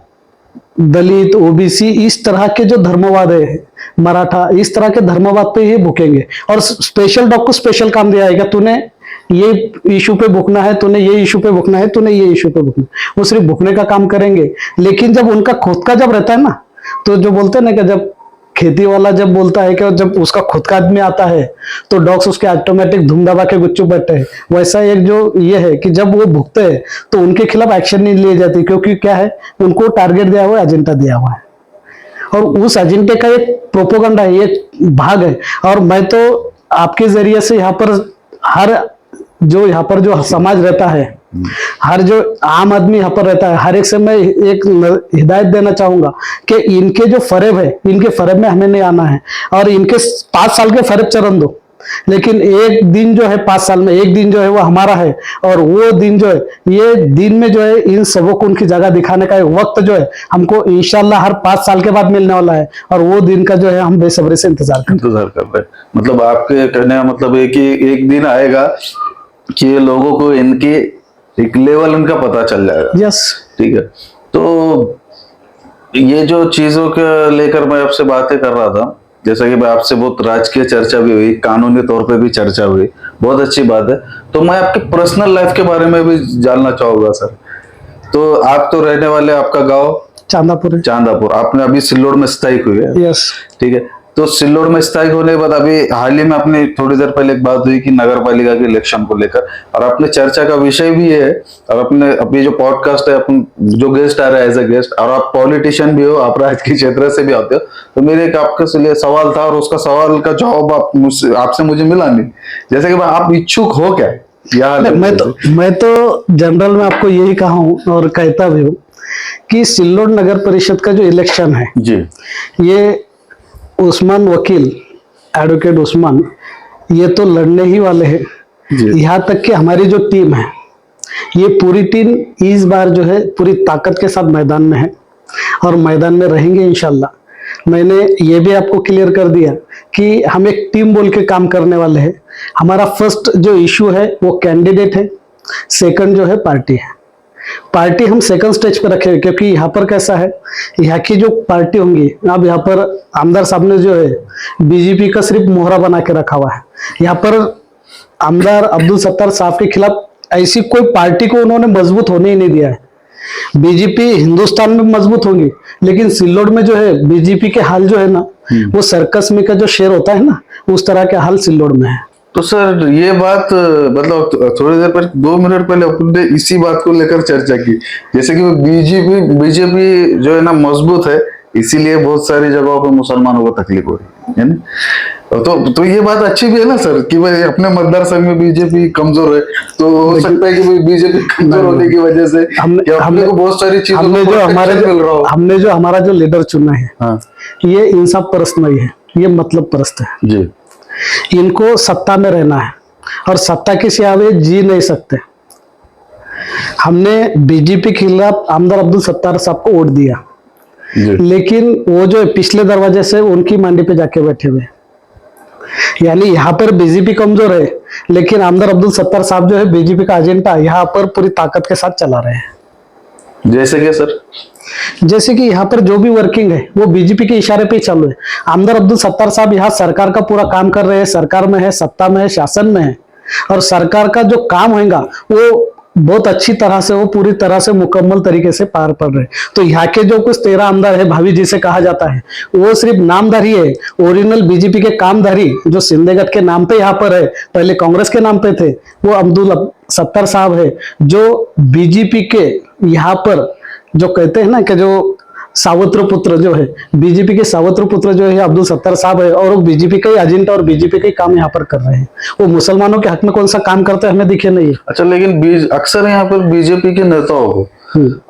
दलित, ओबीसी, इस तरह के जो धर्मवाद है, मराठा, इस तरह के धर्मवाद पे ही भूकेंगे और स्पेशल डॉग को स्पेशल काम दिया जाएगा, तूने ये इशू पे भुकना है, तूने ये इशू पे भुकना है, तूने ये इशू पे भुकना है। वो सिर्फ भुकने का काम करेंगे। लेकिन जब उनका खुद का जब रहता है ना, तो जो बोलते हैं ना कि जब खेती वाला जब बोलता है कि जब उसका खुद का आदमी आता है तो डॉग्स उसके ऑटोमेटिक धूम दबा के गुच्चू बैठते हैं, वैसा एक जो ये है कि जब वो भुगते हैं तो उनके खिलाफ एक्शन नहीं लिए जाती, क्योंकि क्या है, उनको टारगेट दिया हुआ है, एजेंडा दिया हुआ है और उस एजेंडे का एक प्रोपोगंडा है, ये भाग है। और मैं तो आपके जरिए से यहाँ पर हर जो समाज रहता है, हर जो आम आदमी यहाँ पर रहता है, हर एक से मैं एक हिदायत देना चाहूंगा कि इनके जो फरेब है, इनके फरेब में हमें नहीं आना है और इनके 5 साल के फरेब चरण दो, लेकिन एक दिन जो है 5 साल में एक दिन जो है वो हमारा है और वो दिन जो है, ये दिन में जो है इन सबों को उनकी जगह दिखाने का एक वक्त जो है हमको इंशाल्लाह हर 5 साल के बाद मिलने वाला है और वो दिन का जो है हम बेसब्री से इंतजार कर रहे हैं। मतलब आपके कहने का मतलब है कि एक दिन आएगा कि ये लोगों को इनके एक लेवल इनका पता चल जाएगा। यस, ठीक है। तो ये जो चीजों के लेकर मैं आपसे बातें कर रहा था, जैसा कि मैं आपसे बहुत राजकीय चर्चा भी हुई, कानूनी तौर पे भी चर्चा हुई, बहुत अच्छी बात है। तो मैं आपके पर्सनल लाइफ के बारे में भी जानना चाहूंगा सर। तो आप तो रहने वाले, आपका गांव चांदापुर है। चांदापुर, आपने अभी सिल्लोड में स्थायिक हुई है। यस, ठीक है। तो सिल्लोड में स्थायिक होने के बाद अभी हाल ही में अपनी थोड़ी देर पहले एक बात हुई कि नगर पालिका के इलेक्शन को लेकर, और अपने चर्चा का विषय भी ये है, और अपने जो पॉडकास्ट है, अपन जो गेस्ट आ रहा है एज ए गेस्ट, और आप पॉलिटिशियन भी हो, आप राजकीय क्षेत्र से भी आते हो, तो मेरे एक आपके लिए सवाल था और उसका सवाल का जवाब आपसे मुझे मिला नहीं। जैसे कि आप इच्छुक हो क्या? मैं तो जनरल में आपको यही कहा हूँ और कहता भी हूँ कि सिल्लोड नगर परिषद का जो इलेक्शन है जी, ये उस्मान वकील, एडवोकेट उस्मान, ये तो लड़ने ही वाले हैं। यहाँ तक कि हमारी जो टीम है, ये पूरी टीम इस बार जो है पूरी ताकत के साथ मैदान में है और मैदान में रहेंगे इंशाल्लाह। मैंने ये भी आपको क्लियर कर दिया कि हम एक टीम बोल के काम करने वाले हैं। हमारा फर्स्ट जो इशू है वो कैंडिडेट है, सेकंड जो है पार्टी है। पार्टी हम सेकंड स्टेज पर रखे क्योंकि यहाँ पर कैसा है, यहाँ की जो पार्टी होंगी, अब यहाँ पर आमदार साहब ने जो है बीजेपी का सिर्फ मोहरा बना के रखा हुआ है। यहाँ पर आमदार अब्दुल सत्तार साहब के खिलाफ ऐसी कोई पार्टी को उन्होंने मजबूत होने ही नहीं दिया है। बीजेपी हिंदुस्तान में मजबूत होंगी, लेकिन सिल्लोड में जो है बीजेपी के हाल जो है ना, वो सर्कस में का जो शेर होता है ना, उस तरह के हाल सिल्लोड में है। तो सर ये बात मतलब थोड़ी देर पर 2 मिनट पहले अपन ने इसी बात को लेकर चर्चा की, जैसे कि बीजेपी जो है ना मजबूत है, इसीलिए बहुत सारी जगहों पर मुसलमानों को तकलीफ हो रही है ना। तो ये बात अच्छी भी है ना सर कि भाई अपने मतदार संघ में बीजेपी कमजोर है, तो हो सकता है कि भाई बीजेपी कमजोर होने की वजह से हमने को बहुत सारी चीजों हमने जो हमारा जो लीडर चुना है, हाँ ये इंसाफ परस्त नहीं है, ये मतलब परस्त है जी। इनको सत्ता में रहना है और सत्ता के सिवा जी नहीं सकते। हमने बीजेपी के खिलाफ आमदार अब्दुल सत्तार साहब को वोट दिया, लेकिन वो जो पिछले दरवाजे से उनकी मांडी पे जाके बैठे हुए, यानी यहाँ पर बीजेपी कमजोर है, लेकिन आमदार अब्दुल सत्तार साहब जो है बीजेपी का एजेंडा यहाँ पर पूरी ताकत के साथ चला रहे हैं। जैसे कि सर, जैसे कि यहाँ पर जो भी वर्किंग है वो बीजेपी के इशारे पे ही चालू है। आमदार अब्दुल सत्तार साहब यहाँ सरकार का पूरा काम कर रहे हैं, सरकार में है, सत्ता में है, शासन में है, और सरकार का जो काम होगा वो बहुत अच्छी तरह से, वो पूरी तरह से मुकम्मल तरीके से पार पड़ रहे। तो यहाँ के जो कुछ 13 आमदार है, भाभी जिसे कहा जाता है, वो सिर्फ नामधारी है। ओरिजिनल बीजेपी के कामधारी जो सिंधेगढ़ के नाम पे यहाँ पर है, पहले कांग्रेस के नाम पे थे, वो अब्दुल सत्तार साहब है, जो बीजेपी के यहाँ पर जो कहते हैं ना कि जो सावत्र पुत्र जो है, बीजेपी के सावत्र पुत्र जो है अब्दुल सत्तार साहब है, और वो बीजेपी का ही एजेंडा और बीजेपी का ही काम यहाँ पर कर रहे हैं। वो मुसलमानों के हक में कौन सा काम करते हैं हमें दिखे नहीं है। अच्छा, लेकिन अक्सर यहाँ पर बीजेपी के नेताओं को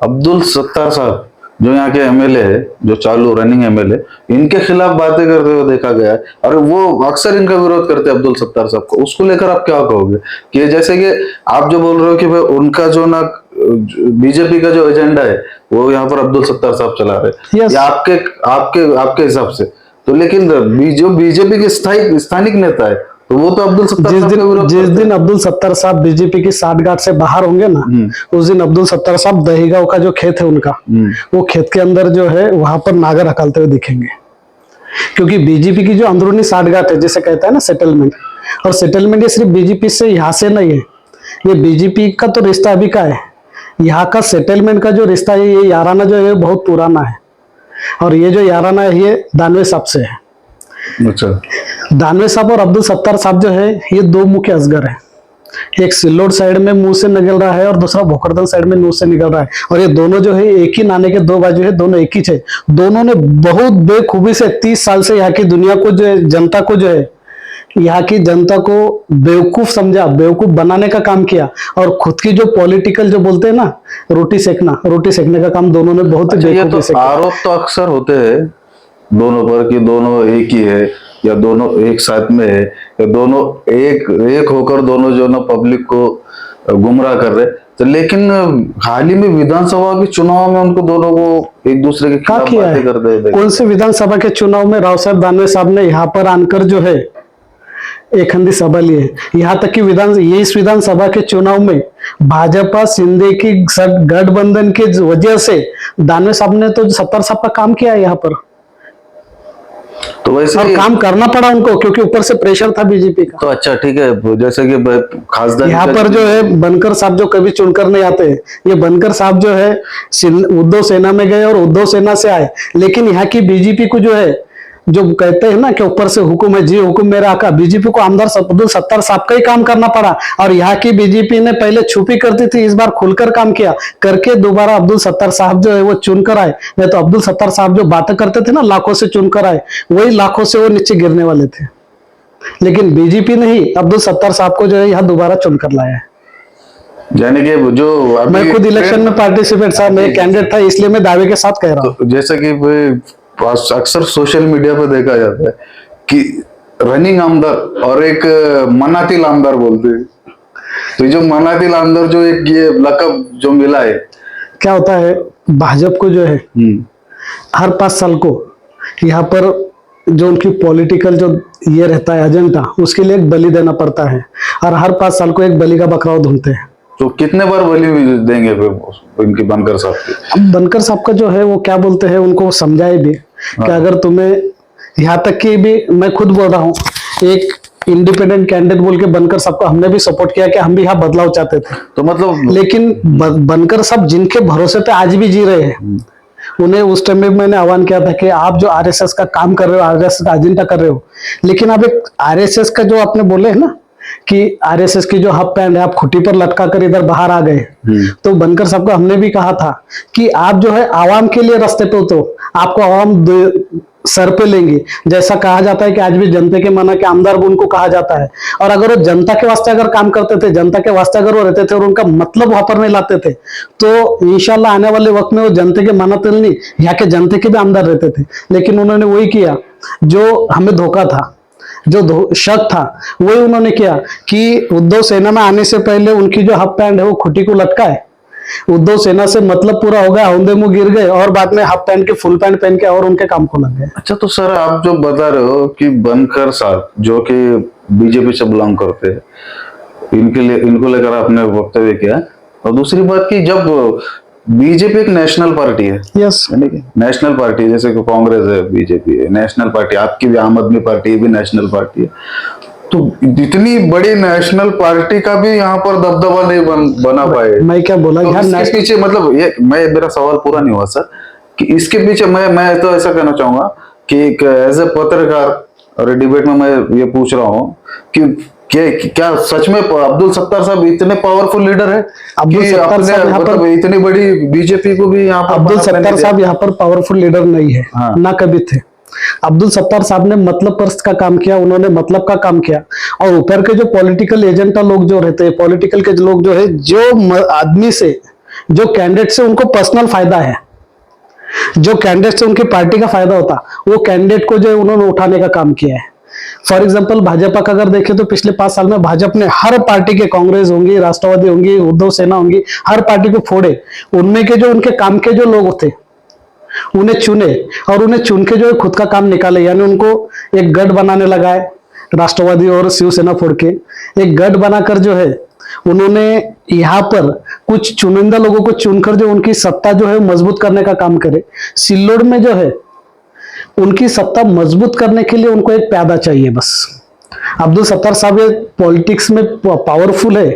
अब्दुल सत्तार साहब जो यहाँ के एमएलए है, जो चालू रनिंग एमएलए, इनके खिलाफ बातें करते हुए देखा गया है, और वो अक्सर इनका विरोध करते हैं अब्दुल सत्तार साहब को। उसको लेकर आप क्या कहोगे कि जैसे कि आप जो बोल रहे हो कि भाई उनका जो ना बीजेपी का जो एजेंडा है वो यहाँ पर अब्दुल सत्तार साहब चला रहे हैं, या आपके आपके आपके हिसाब से तो, लेकिन जो बीजेपी के स्थानिक नेता है तो वो तो अब्दुल सत्तार जिस दिन अब्दुल सत्तार साहब बीजेपी की साठगांठ से बाहर होंगे ना, उस दिन अब्दुल सत्तार साहब दहीगांव का जो खेत है उनका, वो खेत के अंदर जो है वहां पर नागर हकालते हुए दिखेंगे। क्योंकि बीजेपी की जो अंदरूनी साठगांठ है, जिसे कहता है ना सेटलमेंट, और सेटलमेंट ये सिर्फ बीजेपी से यहाँ से नहीं है, ये बीजेपी का तो रिश्ता अभी का है। यहाँ का सेटलमेंट का जो रिश्ता है, ये याराना जो है बहुत पुराना है, और ये जो याराना है ये दानवे साहब से है। अच्छा, दानवे साहब और अब्दुल सत्तार साहब जो है ये दो मुख्य असगर है। एक सिल्लोड साइड में मुंह से निकल रहा है और दूसरा भोकरदन साइड में मुंह से निकल रहा है, और ये दोनों जो है एक ही नाने के दो बाजू है, दोनों एक ही है। दोनों ने बहुत बेखूबी से 30 साल से यहाँ की दुनिया को जो है, जनता को जो है, यहाँ की जनता को बेवकूफ समझा, बेवकूफ बनाने का काम किया, और खुद की जो पॉलिटिकल जो बोलते हैं ना रोटी सेकने का काम दोनों ने बहुत ही बेवकूफी से किया। आरोप तो अक्सर होते हैं दोनों पर कि दोनों एक ही है, या दोनों एक साथ में है, या दोनों एक होकर दोनों जो ना पब्लिक को गुमराह कर रहे। तो लेकिन हाल ही में विधानसभा के चुनाव में उनको दोनों को एक दूसरे के खिलाफ बातें करते हैं। कौन से विधानसभा के चुनाव में राव साहब दानवे साहब ने यहाँ पर आकर जो है एक हंदी सभा ली है। यहाँ तक कि इस विधानसभा के चुनाव में भाजपा सिंधे की गठबंधन की वजह से दानवे साहब ने तो सत्तार साहब का काम किया है यहाँ पर, तो वैसे और काम करना पड़ा उनको क्योंकि ऊपर से प्रेशर था बीजेपी का। तो अच्छा ठीक है, जैसे कि खासदार यहाँ पर जो है बनकर साहब जो कभी चुनकर नहीं आते, ये बनकर साहब जो है उद्धव सेना में गए और उद्धव सेना से आए, लेकिन यहाँ की बीजेपी को जो है, जो कहते हैं ना कि ऊपर से हुक्म है, जी हुक्म मेरा आका, बीजेपी को आमदार अब्दुल सत्तार साहब का ही काम करना पड़ा। और यहाँ की बीजेपी ने पहले छुपी करती थी, इस बार खुलकर काम किया करके दोबारा अब्दुल सत्तार साहब जो है वो चुनकर आए। नहीं तो अब्दुल सत्तार साहब जो बातें करते थे ना लाखों से चुनकर आए, वही लाखों से वो नीचे गिरने वाले थे। लेकिन बीजेपी ने ही अब्दुल सत्तार साहब को जो है यहाँ दोबारा चुनकर लाया है। यानी कि जो मैं खुद इलेक्शन में पार्टिसिपेट था, मैं कैंडिडेट था, इसलिए मैं दावे के साथ कह रहा हूँ। जैसा कि अक्सर सोशल मीडिया पर देखा जाता है कि रनिंग आमदार और एक मनातिल आमदार बोलते हैं, तो जो मनातिल आमदार जो एक ये लकब जो मिला है, क्या होता है भाजपा को जो है हर 5 साल को यहाँ पर जो उनकी पॉलिटिकल जो ये रहता है एजेंडा, उसके लिए एक बलि देना पड़ता है, और हर 5 साल को एक बलि का बकरा ढूंढते हैं। तो कितने बार बलि देंगे फिर इनकी बनकर साहब की? अब बनकर साहब का जो है वो क्या बोलते हैं, उनको समझाए भी कि अगर तुम्हें, यहाँ तक कि भी मैं खुद बोल रहा हूँ, एक इंडिपेंडेंट कैंडिडेट बोल के बनकर साहब को हमने भी सपोर्ट किया कि हम भी यहाँ बदलाव चाहते थे, तो मतलब लेकिन बनकर साहब जिनके भरोसे पे आज भी जी रहे हैं, उन्हें उस टाइम में मैंने आह्वान किया था कि आप जो आरएसएस का काम कर रहे हो, आरएसएस का एजेंडा कर रहे हो, लेकिन आप एक आरएसएस का जो आपने बोले है ना कि आरएसएस की जो हाफ पैंट है आप खुटी पर लटका कर इधर बाहर आ गए, तो बनकर साहब को हमने भी कहा था कि आप जो है आवाम के लिए रास्ते पे हो, तो आपको आवाम सर पे लेंगे। जैसा कहा जाता है कि आज भी जनता के मना के आमदार उनको कहा जाता है, और अगर वो जनता के वास्ते अगर काम करते थे, जनता के वास्ते अगर वो रहते थे और उनका मतलब वहां पर नहीं लाते थे, तो इंशाल्लाह आने वाले वक्त में वो जनता के मना तिल नहीं, यहाँ के जनता के भी आमदार रहते थे। लेकिन उन्होंने वही किया जो हमें धोखा था, जो शक था, वही उन्होंने किया कि उद्धव सेना में आने से पहले उनकी जो हाफ पैंट है वो खुटी को लटका है, उद्धव सेना से मतलब पूरा हो गया, औंधे मुंह गिर गए, और बाद में हाफ पैंट के फुल पैंट पहन के और उनके काम को लग गए। अच्छा, तो सर आप जो बता रहे हो कि बनकर साहब जो कि बीजेपी से बिलोंग करते हैं, इनके लिए, इनको लेकर आपने वक्तव्य किया, और दूसरी बात की जब बीजेपी एक नेशनल पार्टी है, यस, नेशनल पार्टी, जैसे कि कांग्रेस है, बीजेपी है, नेशनल पार्टी, आपकी भी आम आदमी पार्टी है, भी नेशनल पार्टी है, तो इतनी बड़ी नेशनल पार्टी का भी यहाँ पर दबदबा नहीं बना पाए। मैं क्या बोला तो यार, इसके पीछे मतलब ये, मेरा सवाल पूरा नहीं हुआ सर, कि इसके पीछे मैं तो ऐसा कहना चाहूंगा कि एक एज ए पत्रकार और डिबेट में मैं ये पूछ रहा हूँ कि क्या सच में अब्दुल सत्तार साहब इतने पावरफुल लीडर है अब्दुल कि सत्तार अपने साहब यहाँ पर, मतलब इतनी बड़ी बीजेपी को भी यहाँ पर अब्दुल बनाने सत्तार नहीं साहब यहाँ पर पावरफुल लीडर नहीं है, हाँ। ना कभी थे। अब्दुल सत्तार साहब ने मतलब पर्स का काम किया, उन्होंने मतलब का काम किया, और ऊपर के जो पॉलिटिकल एजेंडा लोग जो रहते हैं, पॉलिटिकल के लोग जो है, जो आदमी से, जो कैंडिडेट से उनको पर्सनल फायदा है, जो कैंडिडेट से उनकी पार्टी का फायदा होता, वो कैंडिडेट को जो है उन्होंने उठाने का काम किया है। फॉर एग्जाम्पल भाजपा का अगर देखें तो पिछले 5 साल में भाजपा ने हर पार्टी के, कांग्रेस होंगी, राष्ट्रवादी होंगी, उद्धव सेना होंगी, हर पार्टी को फोड़े, उनमें के जो उनके काम के जो लोग थे उन्हें चुने, और उन्हें चुन के जो है खुद का काम निकाले, यानी उनको एक गढ़ बनाने लगा है, राष्ट्रवादी और शिवसेना फोड़ के एक गढ़ बनाकर जो है उन्होंने यहाँ पर कुछ चुनिंदा लोगों को चुनकर जो उनकी सत्ता जो है मजबूत करने का काम करे। सिल्लोड में जो है उनकी सत्ता मजबूत करने के लिए उनको एक प्यादा चाहिए बस। अब्दुल सत्तार साहब ये पॉलिटिक्स में पावरफुल है,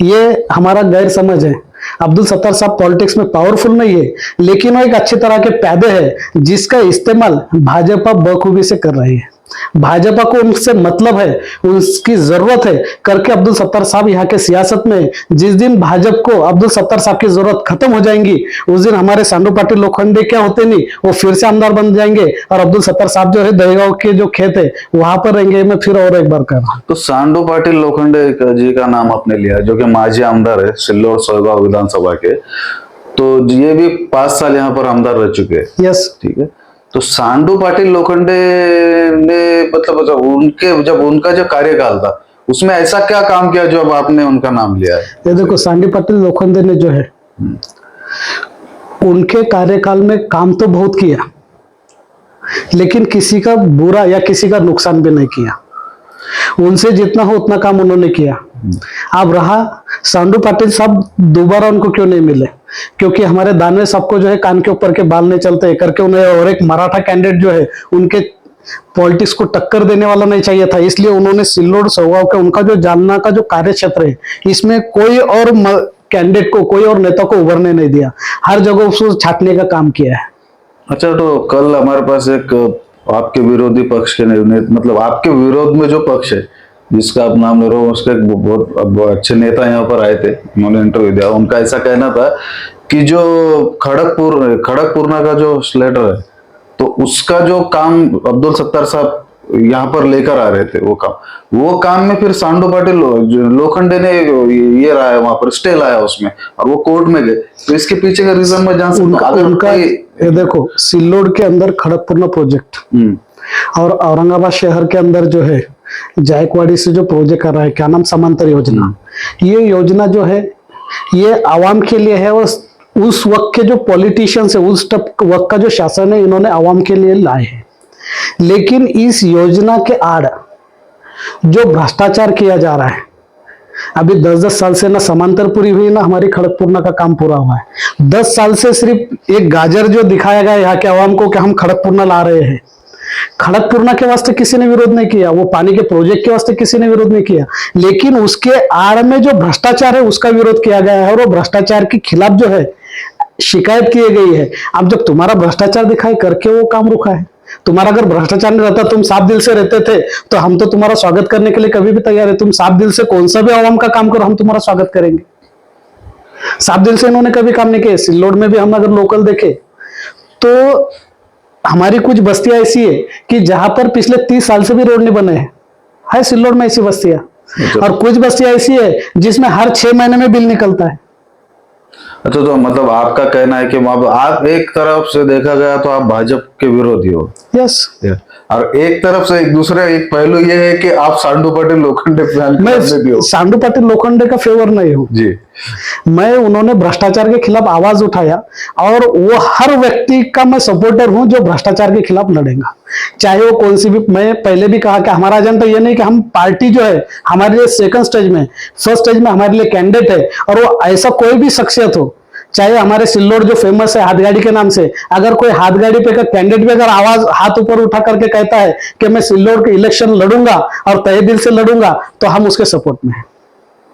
ये हमारा गैर समझ है। अब्दुल सत्तार साहब पॉलिटिक्स में पावरफुल नहीं है, लेकिन वो एक अच्छी तरह के प्यादे हैं जिसका इस्तेमाल भाजपा बखूबी से कर रही है। भाजपा को उनसे मतलब है, उसकी जरूरत है करके अब्दुल सत्तार साहब यहाँ के सियासत में, जिस दिन भाजपा को अब्दुल सत्तार साहब की जरूरत खत्म हो जाएंगी, उस दिन हमारे सांडू पाटिल लोखंडे क्या होते नहीं, वो फिर से आमदार बन जाएंगे, और अब्दुल सत्तार साहब जो है दहेगांव के जो खेत है वहां पर रहेंगे। मैं फिर और एक बार कर रहा हूँ, तो सांडू पाटिल लोखंडे जी का नाम आपने लिया, जो कि माजी आमदार है सिल्लोड सोयगांव विधानसभा के, तो ये भी 5 साल यहाँ पर आमदार रह चुके हैं। यस, ठीक है, तो सांडू पाटिल लोखंडे ने मतलब जब उनका जो कार्यकाल था उसमें ऐसा क्या काम किया जो अब आपने उनका नाम लिया है? ये देखो, सांडू पाटिल लोखंडे ने जो है उनके कार्यकाल में काम तो बहुत किया, लेकिन किसी का बुरा या किसी का नुकसान भी नहीं किया। उनसे जितना हो उतना काम उन्होंने किया। अब रहा सांडू पाटिल साहब दोबारा उनको क्यों नहीं मिले, क्योंकि हमारे दानवे सबको जो है कान के ऊपर के बाल नहीं चलते करके उन्हें और एक मराठा कैंडिडेट जो है उनके पॉलिटिक्स को टक्कर देने वाला नहीं चाहिए था, इसलिए उन्होंने सिल्लोड सोगांव का, उनका जो जालना का जो कार्य क्षेत्र है, इसमें कोई और कैंडिडेट को, कोई और नेता को उभरने नहीं दिया, हर जगह उसको छाटने का काम किया है। अच्छा, तो कल हमारे पास एक आपके विरोधी पक्ष के मतलब आपके विरोध में जो पक्ष है जिसका आप नाम ले रहे हो, उसके बहुत अच्छे नेता यहाँ पर आए थे, उन्होंने इंटरव्यू दिया। उनका ऐसा कहना था कि जो खड़गपुरना का जो स्लेटर है, तो उसका जो काम अब्दुल सत्तार साहब यहाँ पर लेकर आ रहे थे, वो काम में फिर सांडू पाटिल लोखंडे ने ये लाया, वहां पर स्टे लाया उसमें, और वो कोर्ट में गए। तो इसके पीछे का रीजन मैं जान सकता हूँ? उनका ये देखो, सिल्लोड के अंदर खड़गपुरना प्रोजेक्ट और औरंगाबाद शहर के अंदर जो है जायकवाड़ी से जो प्रोजेक्ट कर रहा है, क्या नाम, समांतर योजना, ये योजना जो है ये आवाम के लिए है, और उस वक्त के जो पॉलिटिशियंस है, उस वक्त का जो शासन है, इन्होंने आवाम के लिए लाए हैं। लेकिन इस योजना के आड़ जो भ्रष्टाचार किया जा रहा है, अभी 10-10 साल से ना समांतर पूरी हुई ना हमारी खड़गपुरना का काम पूरा हुआ है। 10 साल से सिर्फ एक गाजर जो दिखाया गया यहाँ के आवाम को कि हम खड़गपुरना ला रहे हैं, खड़गपुरना के वास्ते किसी ने विरोध नहीं किया, वो पानी के प्रोजेक्ट के वास्ते किसी ने विरोध नहीं किया, लेकिन उसके आड़ में जो भ्रष्टाचार है उसका विरोध किया गया है और वो भ्रष्टाचार के खिलाफ जो है शिकायत की गई है। अब जब तुम्हारा भ्रष्टाचार दिखाई करके वो काम रुका है, तुम्हारा अगर भ्रष्टाचार नहीं रहता, तुम साफ दिल से रहते थे तो हम तो तुम्हारा स्वागत करने के लिए कभी भी तैयार है। तुम साफ दिल से कौन सा भी आवाम का काम करो, हम तुम्हारा स्वागत करेंगे। साफ दिल से इन्होंने कभी काम नहीं किया। सिल्लोड में भी हम अगर लोकल देखे तो हमारी कुछ बस्तियां ऐसी है कि जहां पर पिछले 30 साल से भी रोड नहीं बने हैं, है सिल्लोड में ऐसी बस्तियां। और कुछ बस्तियां ऐसी है जिसमें हर 6 महीने में बिल निकलता है। अच्छा, तो मतलब आपका कहना है कि आप एक तरफ से देखा गया तो आप भाजपा के विरोधी हो। यस। और एक तरफ से एक पहलू ये है कि आप सांडू पाटिल लोखंडे मैं सांडू पाटिल लोखंडे का फेवर नहीं हूं जी। मैं उन्होंने भ्रष्टाचार के खिलाफ आवाज उठाया और वो हर व्यक्ति का मैं सपोर्टर हूं जो भ्रष्टाचार के खिलाफ लड़ेगा, चाहे वो कौन सी भी। मैं पहले भी कहा कि हमारा एजेंडा ये नहीं कि हम पार्टी जो है हमारे लिए सेकंड स्टेज में, फर्स्ट स्टेज में हमारे लिए कैंडिडेट है और वो ऐसा कोई भी शख्सियत हो, चाहे हमारे सिल्लोड जो फेमस है हाथगाड़ी के नाम से, अगर कोई हाथगाड़ी पे का कैंडिडेट भी अगर आवाज हाथ ऊपर उठा करके कहता है कि मैं सिल्लोड के इलेक्शन लड़ूंगा और तहे दिल से लड़ूंगा तो हम उसके सपोर्ट में हैं।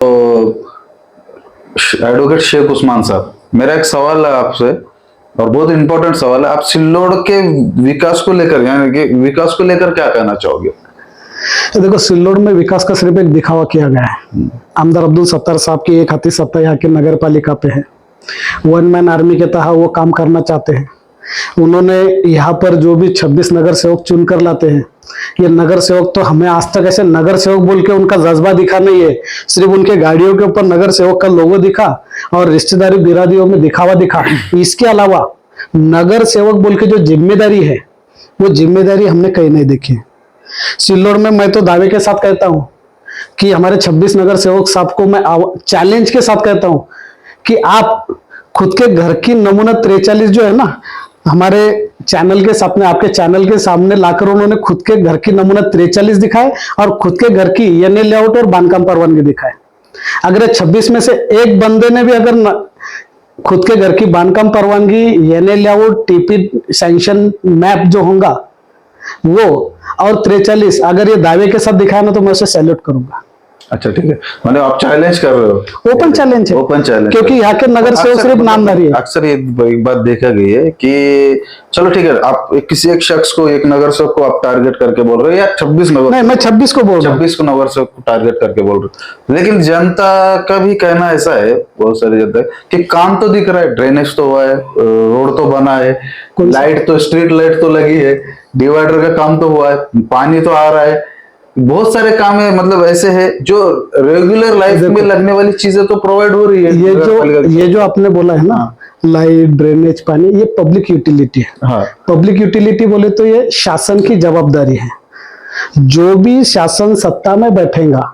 तो एडवोकेट शेख उस्मान साहब, मेरा एक सवाल है आपसे और बहुत इंपॉर्टेंट सवाल है। आप सिल्लोड के विकास को लेकर, यानी कि विकास को लेकर क्या कहना चाहोगे? तो देखो, सिल्लोड में विकास का सिर्फ एक दिखावा किया गया है। आमदार अब्दुल सत्तार साहब की एक हाथी सत्ता यहाँ की नगर पालिका पे है। 1 मैन आर्मी के तहत वो काम करना चाहते हैं। उन्होंने यहाँ पर जो भी 26 नगर सेवक चुनकर लाते हैं, ये नगर सेवक तो हमें आज तक ऐसे नगर सेवक बोल के उनका जज्बा दिखा नहीं है, सिर्फ उनके गाड़ियों के ऊपर नगर सेवक का लोगो दिखा और रिश्तेदारी बिरादियों में दिखावा दिखा। इसके अलावा नगर सेवक बोल के जो जिम्मेदारी है वो जिम्मेदारी हमने कहीं नहीं देखी। सिल्लोड में मैं तो दावे के साथ कहता हूं कि हमारे 26 नगर सेवक साहब को मैं चैलेंज के साथ कहता हूं कि आप खुद के घर की नमूना 43 जो है ना, हमारे चैनल के सामने, आपके चैनल के सामने लाकर उन्होंने खुद के घर की नमूना 43 दिखाए और खुद के घर की एनए लेआउट और बांधकाम परवानगी दिखाए। अगर 26 में से एक बंदे ने भी अगर खुद के घर की बांधकाम परवानगी, NA layout, TP sanction map जो होगा वो और 43 अगर ये दावे के साथ दिखाया ना तो मैं उसे सैल्यूट करूंगा। अच्छा, ठीक है, मतलब आप चैलेंज कर रहे हो? ओपन चैलेंज है, ओपन चैलेंज, क्योंकि यहाँ के नगर सेवक सिर्फ नामधारी है। अक्सर ये एक बात देखा गई है कि चलो ठीक है, आप किसी एक शख्स को, एक नगर सेवक को आप टारगेट करके बोल रहे हो, या 26 नगर, नहीं मैं 26 को बोल रहा हूँ, 26 को नगर सेवक को टारगेट करके बोल रहे हो। लेकिन जनता का भी कहना ऐसा है, बहुत सारी जनता कि काम तो दिख रहा है, ड्रेनेज तो हुआ है, रोड तो बना है, लाइट तो, स्ट्रीट लाइट तो लगी है, डिवाइडर का काम तो हुआ है, पानी तो आ रहा है, बहुत सारे काम है, मतलब ऐसे है जो रेगुलर लाइफ में लगने वाली चीजें तो प्रोवाइड हो रही है। ये जो आपने बोला है ना, लाइट, ड्रेनेज, पानी, ये पब्लिक यूटिलिटी है। हाँ। पब्लिक यूटिलिटी बोले तो ये शासन की जवाबदारी है। जो भी शासन सत्ता में बैठेगा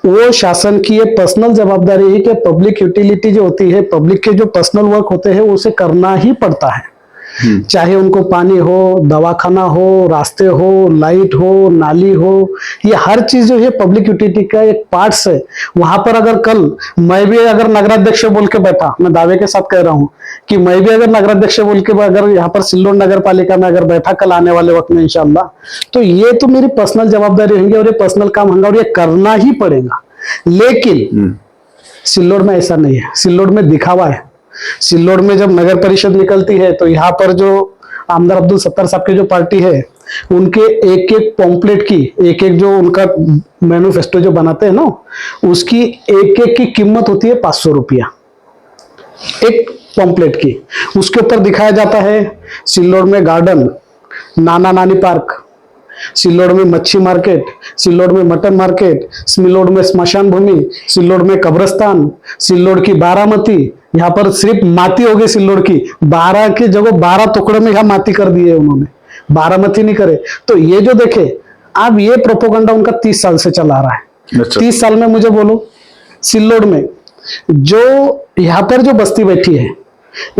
वो शासन की ये पर्सनल जवाबदारी है कि पब्लिक यूटिलिटी जो होती है, पब्लिक के जो पर्सनल वर्क होते हैं उसे करना ही पड़ता है। चाहे उनको पानी हो, दवाखाना हो, रास्ते हो, लाइट हो, नाली हो, ये हर चीज जो है पब्लिक यूटिलिटी का एक पार्ट है। वहां पर अगर कल मैं भी अगर नगराध्यक्ष बोल के बैठा, मैं दावे के साथ कह रहा हूं कि मैं भी अगर नगराध्यक्ष बोल के अगर यहाँ पर सिल्लोड नगर पालिका में अगर बैठा कल आने वाले वक्त में इंशाल्लाह, तो ये तो मेरी पर्सनल जवाबदारी होंगी और ये पर्सनल काम होगा और ये करना ही पड़ेगा। लेकिन सिल्लोड में ऐसा नहीं है, सिल्लोड में दिखावा है। सिल्लोड में जब नगर परिषद निकलती है तो यहाँ पर जो आमदार अब्दुल सत्तार साहब की जो पार्टी है, उनके एक एक पॉम्पलेट की, एक एक जो उनका मैनिफेस्टो जो बनाते हैं ना, उसकी एक एक की कीमत होती है 500 रुपया एक पॉम्पलेट की। उसके ऊपर दिखाया जाता है सिल्लोड में गार्डन, नाना नानी पार्क, सिल्लोड में मच्छी मार्केट, सिल्लोड में मटन मार्केट, सिल्लोड में स्मशान भूमि, सिल्लोड में कब्रिस्तान, सिल्लोड की बारामती। यहाँ पर सिर्फ माती हो गई सिल्लोड की, 12 की जगह 12 टुकड़े में यहाँ माती कर दी है उन्होंने, बारामती नहीं करे। तो ये जो देखे अब, ये प्रोपोगंडा उनका 30 साल से चला रहा है। अच्छा। 30 साल में मुझे बोलो, सिल्लोड में जो यहाँ पर जो बस्ती बैठी है,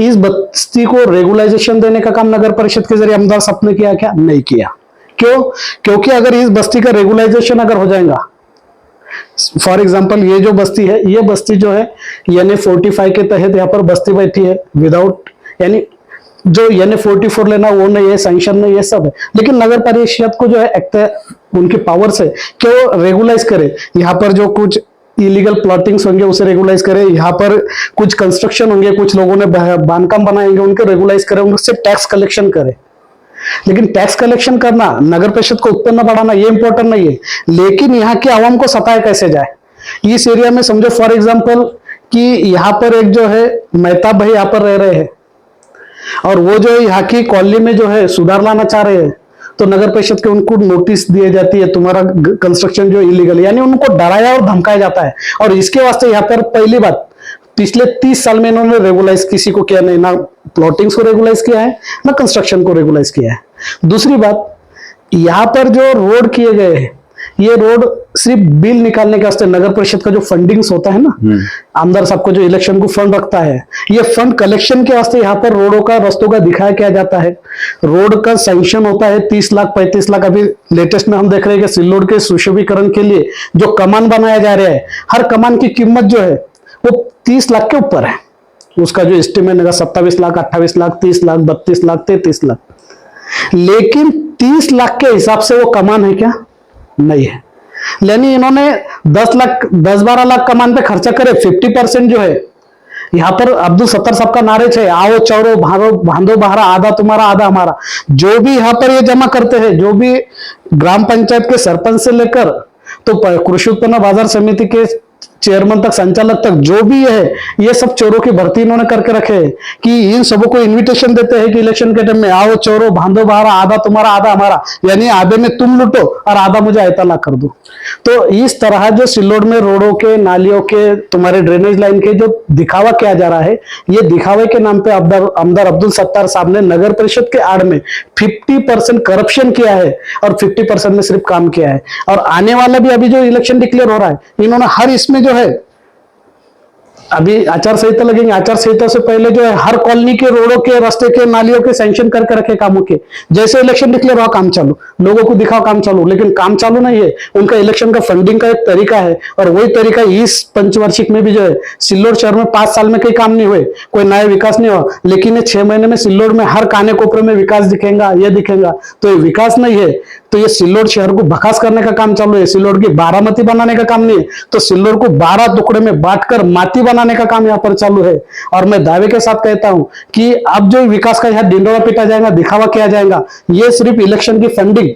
इस बस्ती को रेगुलाइजेशन देने का काम नगर परिषद के जरिए आमदार साहब ने किया क्या? नहीं किया। क्यों? क्योंकि अगर इस बस्ती का रेगुलाइजेशन अगर हो जाएगा, फॉर एग्जाम्पल ये जो बस्ती है, ये बस्ती जो है यानी 45 के तहत यहाँ पर बस्ती बैठी है विदाउट, यानी जो यानी 44 लेना वो नहीं है, सैंक्शन नहीं है, सब है, लेकिन नगर परिषद को जो है एक्ट उनके पावर से कि वो रेगुलाइज करे, यहाँ पर जो कुछ इलीगल प्लॉटिंग्स होंगे उसे रेगुलाइज करे, यहाँ पर कुछ कंस्ट्रक्शन होंगे, कुछ लोगों ने बांधकाम बनाएंगे उनको रेगुलाइज करे, उनसे टैक्स कलेक्शन करे। लेकिन टैक्स कलेक्शन करना, नगर परिषद को उत्पन्न बढ़ाना ये इंपॉर्टेंट नहीं है, लेकिन यहाँ के आवाम को सताया कैसे जाए। इस एरिया में समझो फॉर एग्जांपल कि यहाँ पर एक जो है मेहताब भाई यहाँ पर रह रहे हैं और वो जो है यहाँ की कॉलोनी में जो है सुधार लाना चाह रहे हैं, तो नगर परिषद के उनको नोटिस दिए जाती है तुम्हारा कंस्ट्रक्शन जो इलीगल, यानी उनको डराया और धमकाया जाता है। और इसके वास्ते यहाँ पर पहली बात पिछले 30 साल में इन्होंने रेगुलाइज किसी को किया नहीं, ना प्लॉटिंग्स को रेगुलाइज किया है ना कंस्ट्रक्शन को रेगुलाइज किया है। दूसरी बात, यहाँ पर जो रोड किए गए हैं, ये रोड सिर्फ बिल निकालने के वास्ते नगर परिषद का जो फंडिंग्स होता है ना, आमदार साहब को जो इलेक्शन को फंड रखता है, ये फंड कलेक्शन के वास्ते यहाँ पर रोडों का रस्तों का दिखाया किया जाता है। रोड का सैंक्शन होता है 30 लाख 35 लाख। अभी लेटेस्ट में हम देख रहे हैं कि सिल्लोड के सुशोभीकरण के लिए जो कमान बनाया जा रहा है, हर कमान की कीमत जो है वो 30 लाख के ऊपर है। उसका जो एस्टिमेट है 27 लाख 28 लाख 30 लाख 32 लाख 33 लाख, लेकिन 30 लाख के हिसाब से वो कमान है क्या? नहीं है। यानी इन्होंने 10-12 लाख कमान पे खर्चा करे, 50% जो है यहाँ पर अब्दुल सत्तार साहब का नारे है, आओ चौरो भांदो बहारा, आधा तुम्हारा आधा हमारा। जो भी यहाँ पर ये जमा करते हैं, जो भी ग्राम पंचायत के सरपंच से लेकर तो कृषि उत्पन्न बाजार समिति के चेयरमैन तक, संचालक तक, जो भी है, ये सब चोरों की भर्ती इन्होंने करके रखे हैं कि इन सबों को इनविटेशन देते हैं कि इलेक्शन के टाइम में आओ चोरो भांदो बहारा, आधा तुम्हारा आधा हमारा, यानी आधे में तुम लुटो और आधा मुझे ऐतला कर दो। तो इस तरह जो सिल्लोड में रोडों के, नालियों के, तुम्हारे ड्रेनेज लाइन के जो दिखावा किया जा रहा है, ये दिखावे के नाम पे आमदार अब्दुल सत्तार साहब ने नगर परिषद के आड़ में 50% करप्शन किया है और 50% में सिर्फ काम किया है। और आने वाला भी अभी जो इलेक्शन डिक्लेयर हो रहा है, इन्होंने हर इसमें जो है अभी आचार संहिता लगेंगे, आचार संहिता से पहले जो है हर कॉलोनी के रोडों के, रास्ते के, नालियों के सैंक्शन करके रखे कामों के। जैसे इलेक्शन डिक्लेयर हुआ काम चालू, लोगों को दिखाओ काम चालू, लेकिन काम चालू नहीं है। उनका इलेक्शन का फंडिंग का एक तरीका है और वही तरीका इस पंचवार्षिक में भी जो है, सिल्लोड शहर में 5 साल में कई काम नहीं हुए, कोई नया विकास नहीं हुआ, लेकिन ये 6 महीने में सिल्लोड में हर काने कोपरे में विकास दिखेगा, ये दिखेगा। तो ये विकास नहीं है, तो ये सिल्लोड शहर को भकास करने का काम चालू है। सिल्लोड की बारामती बनाने का काम नहीं है, तो सिल्लोड को 12 टुकड़े में बांटकर माती बनाने का काम यहाँ पर चालू है। और मैं दावे के साथ कहता हूं कि अब जो विकास का यहाँ डिंडोरा पीटा जाएगा, दिखावा किया जाएगा, ये सिर्फ इलेक्शन की फंडिंग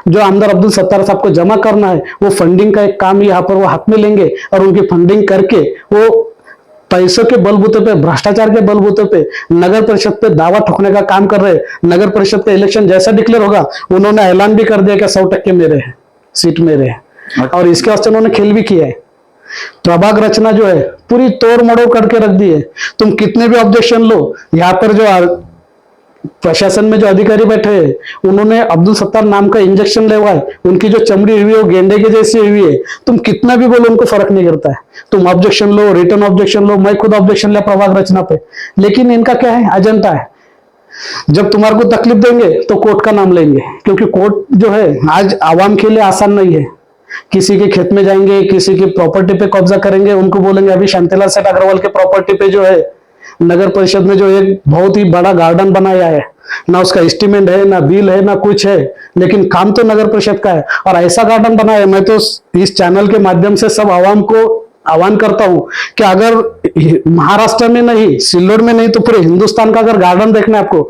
जो आमदार अब्दुल सत्तार साहब को जमा करना है, वो फंडिंग का एक काम यहाँ पर वो हाथ में लेंगे और उनकी फंडिंग करके वो पैसों के बलबूते पे, भ्रष्टाचार के बलबूते पे नगर परिषद पे दावा ठोकने का काम कर रहे हैं। नगर परिषद का इलेक्शन जैसा डिक्लेयर होगा, उन्होंने ऐलान भी कर दिया कि 100% मेरे हैं, सीट मेरे हैं, और इसके वास्ते उन्होंने खेल भी किया है। प्रभाग रचना जो है पूरी तोड़ मड़ोड़ करके रख दी है। तुम कितने भी ऑब्जेक्शन लो, यहाँ पर जो प्रशासन में जो अधिकारी बैठे हैं, उन्होंने अब्दुल सत्तार नाम का इंजेक्शन ले हुआ है, उनकी जो चमड़ी हुई है वो गेंडे के जैसी हुई है। तुम कितना भी बोलो उनको फर्क नहीं करता है। तुम ऑब्जेक्शन लो, रिटर्न ऑब्जेक्शन लो, मैं खुद ऑब्जेक्शन लिया प्रभाग रचना पे, लेकिन इनका क्या है, एजेंडा है। जब तुम्हारे को तकलीफ देंगे तो कोर्ट का नाम लेंगे, क्योंकि कोर्ट जो है आज आवाम के लिए आसान नहीं है। किसी के खेत में जाएंगे, किसी की प्रॉपर्टी पे कब्जा करेंगे, उनको बोलेंगे अभी शांतिलाल सेठ अग्रवाल के प्रॉपर्टी पे जो है नगर परिषद में जो एक बहुत ही बड़ा गार्डन बनाया है, ना उसका एस्टिमेट है, ना बिल है, ना कुछ है, लेकिन काम तो नगर परिषद का है और ऐसा गार्डन बनाया है। मैं तो इस चैनल के माध्यम से सब आवाम को आह्वान करता हूं कि अगर महाराष्ट्र में नहीं, सिल्लोड में नहीं, तो पूरे हिंदुस्तान का अगर गार्डन देखना है आपको,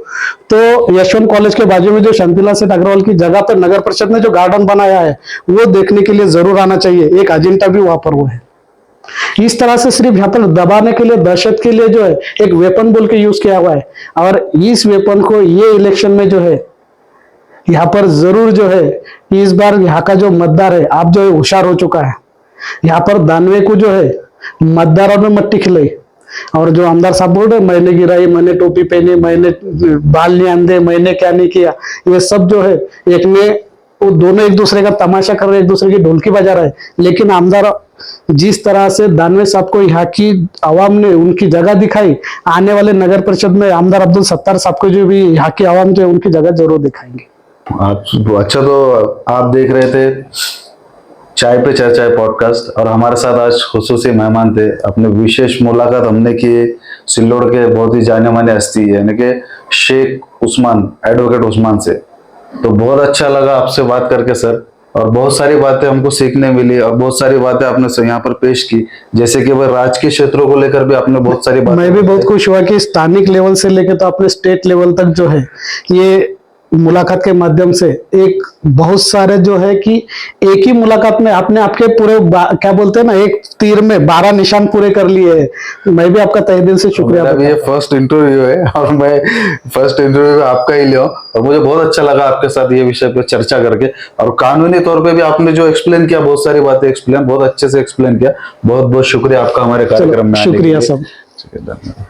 तो यशवंत कॉलेज के बाजू में जो शांतिलाल सेठ अग्रवाल की जगह पर नगर परिषद ने जो गार्डन बनाया है, वो देखने के लिए जरूर आना चाहिए। एक एजेंडा भी वहां पर वो है। इस तरह से सिर्फ यहाँ पर दबाने के लिए, दहशत के लिए जो है एक वेपन बोल के यूज किया हुआ है, और इस वेपन को ये इलेक्शन में जो है यहाँ पर जरूर जो है इस बार यहाँ का जो मतदार है, आप जो है होशियार हो चुका है। यहाँ पर दानवे को जो है मतदारों में मट्टी खिलाई, और जो आमदार साहब बोल रहे मैंने गिराई, मैंने टोपी पहनी, मैंने बाल नहीं आंधे, मैंने क्या नहीं किया, ये सब जो है एक में वो दोनों एक दूसरे का तमाशा कर रहे, एक दूसरे की ढोलकी बजा रहे। लेकिन आमदार जिस तरह से दानवे साहब को यहाँ की आवाम ने उनकी जगह दिखाई, आने वाले नगर परिषद में आमदार अब्दुल सत्तार साहब को जो भी यहाँ की आवाम जो है उनकी जगह जरूर दिखाएंगे। अच्छा, तो आप देख रहे थे चाय पे चर्चा है पॉडकास्ट, और हमारे साथ आज खुसूसी मेहमान थे। अपने विशेष मुलाकात हमने की सिल्लोड के बहुत ही जाने माने हस्ती है, यानी कि शेख उस्मान, एडवोकेट उस्मान से। तो बहुत अच्छा लगा आपसे बात करके सर, और बहुत सारी बातें हमको सीखने मिली, और बहुत सारी बातें आपने यहाँ पर पेश की, जैसे कि वह राजकीय क्षेत्रों को लेकर भी आपने बहुत सारी बातें। मैं भी बहुत खुश हुआ कि स्थानिक लेवल से लेकर तो अपने स्टेट लेवल तक जो है, ये मुलाकात के माध्यम से एक बहुत सारे जो है कि एक ही मुलाकात में आपने आपके पूरे क्या बोलते हैं ना, एक तीर में 12 निशान पूरे कर लिए हैं। मैं भी आपका तहे दिल से शुक्रिया। मेरा भी ये फर्स्ट इंटरव्यू है, और मैं फर्स्ट इंटरव्यू आपका ही लिया, और मुझे बहुत अच्छा लगा आपके साथ ये विषय पे चर्चा करके। और कानूनी तौर पे भी आपने जो एक्सप्लेन किया, बहुत सारी बातें एक्सप्लेन, बहुत अच्छे से एक्सप्लेन किया। बहुत बहुत शुक्रिया आपका हमारे कार्यक्रम में आने के शुक्रिया लिए। सब। धन्यवाद।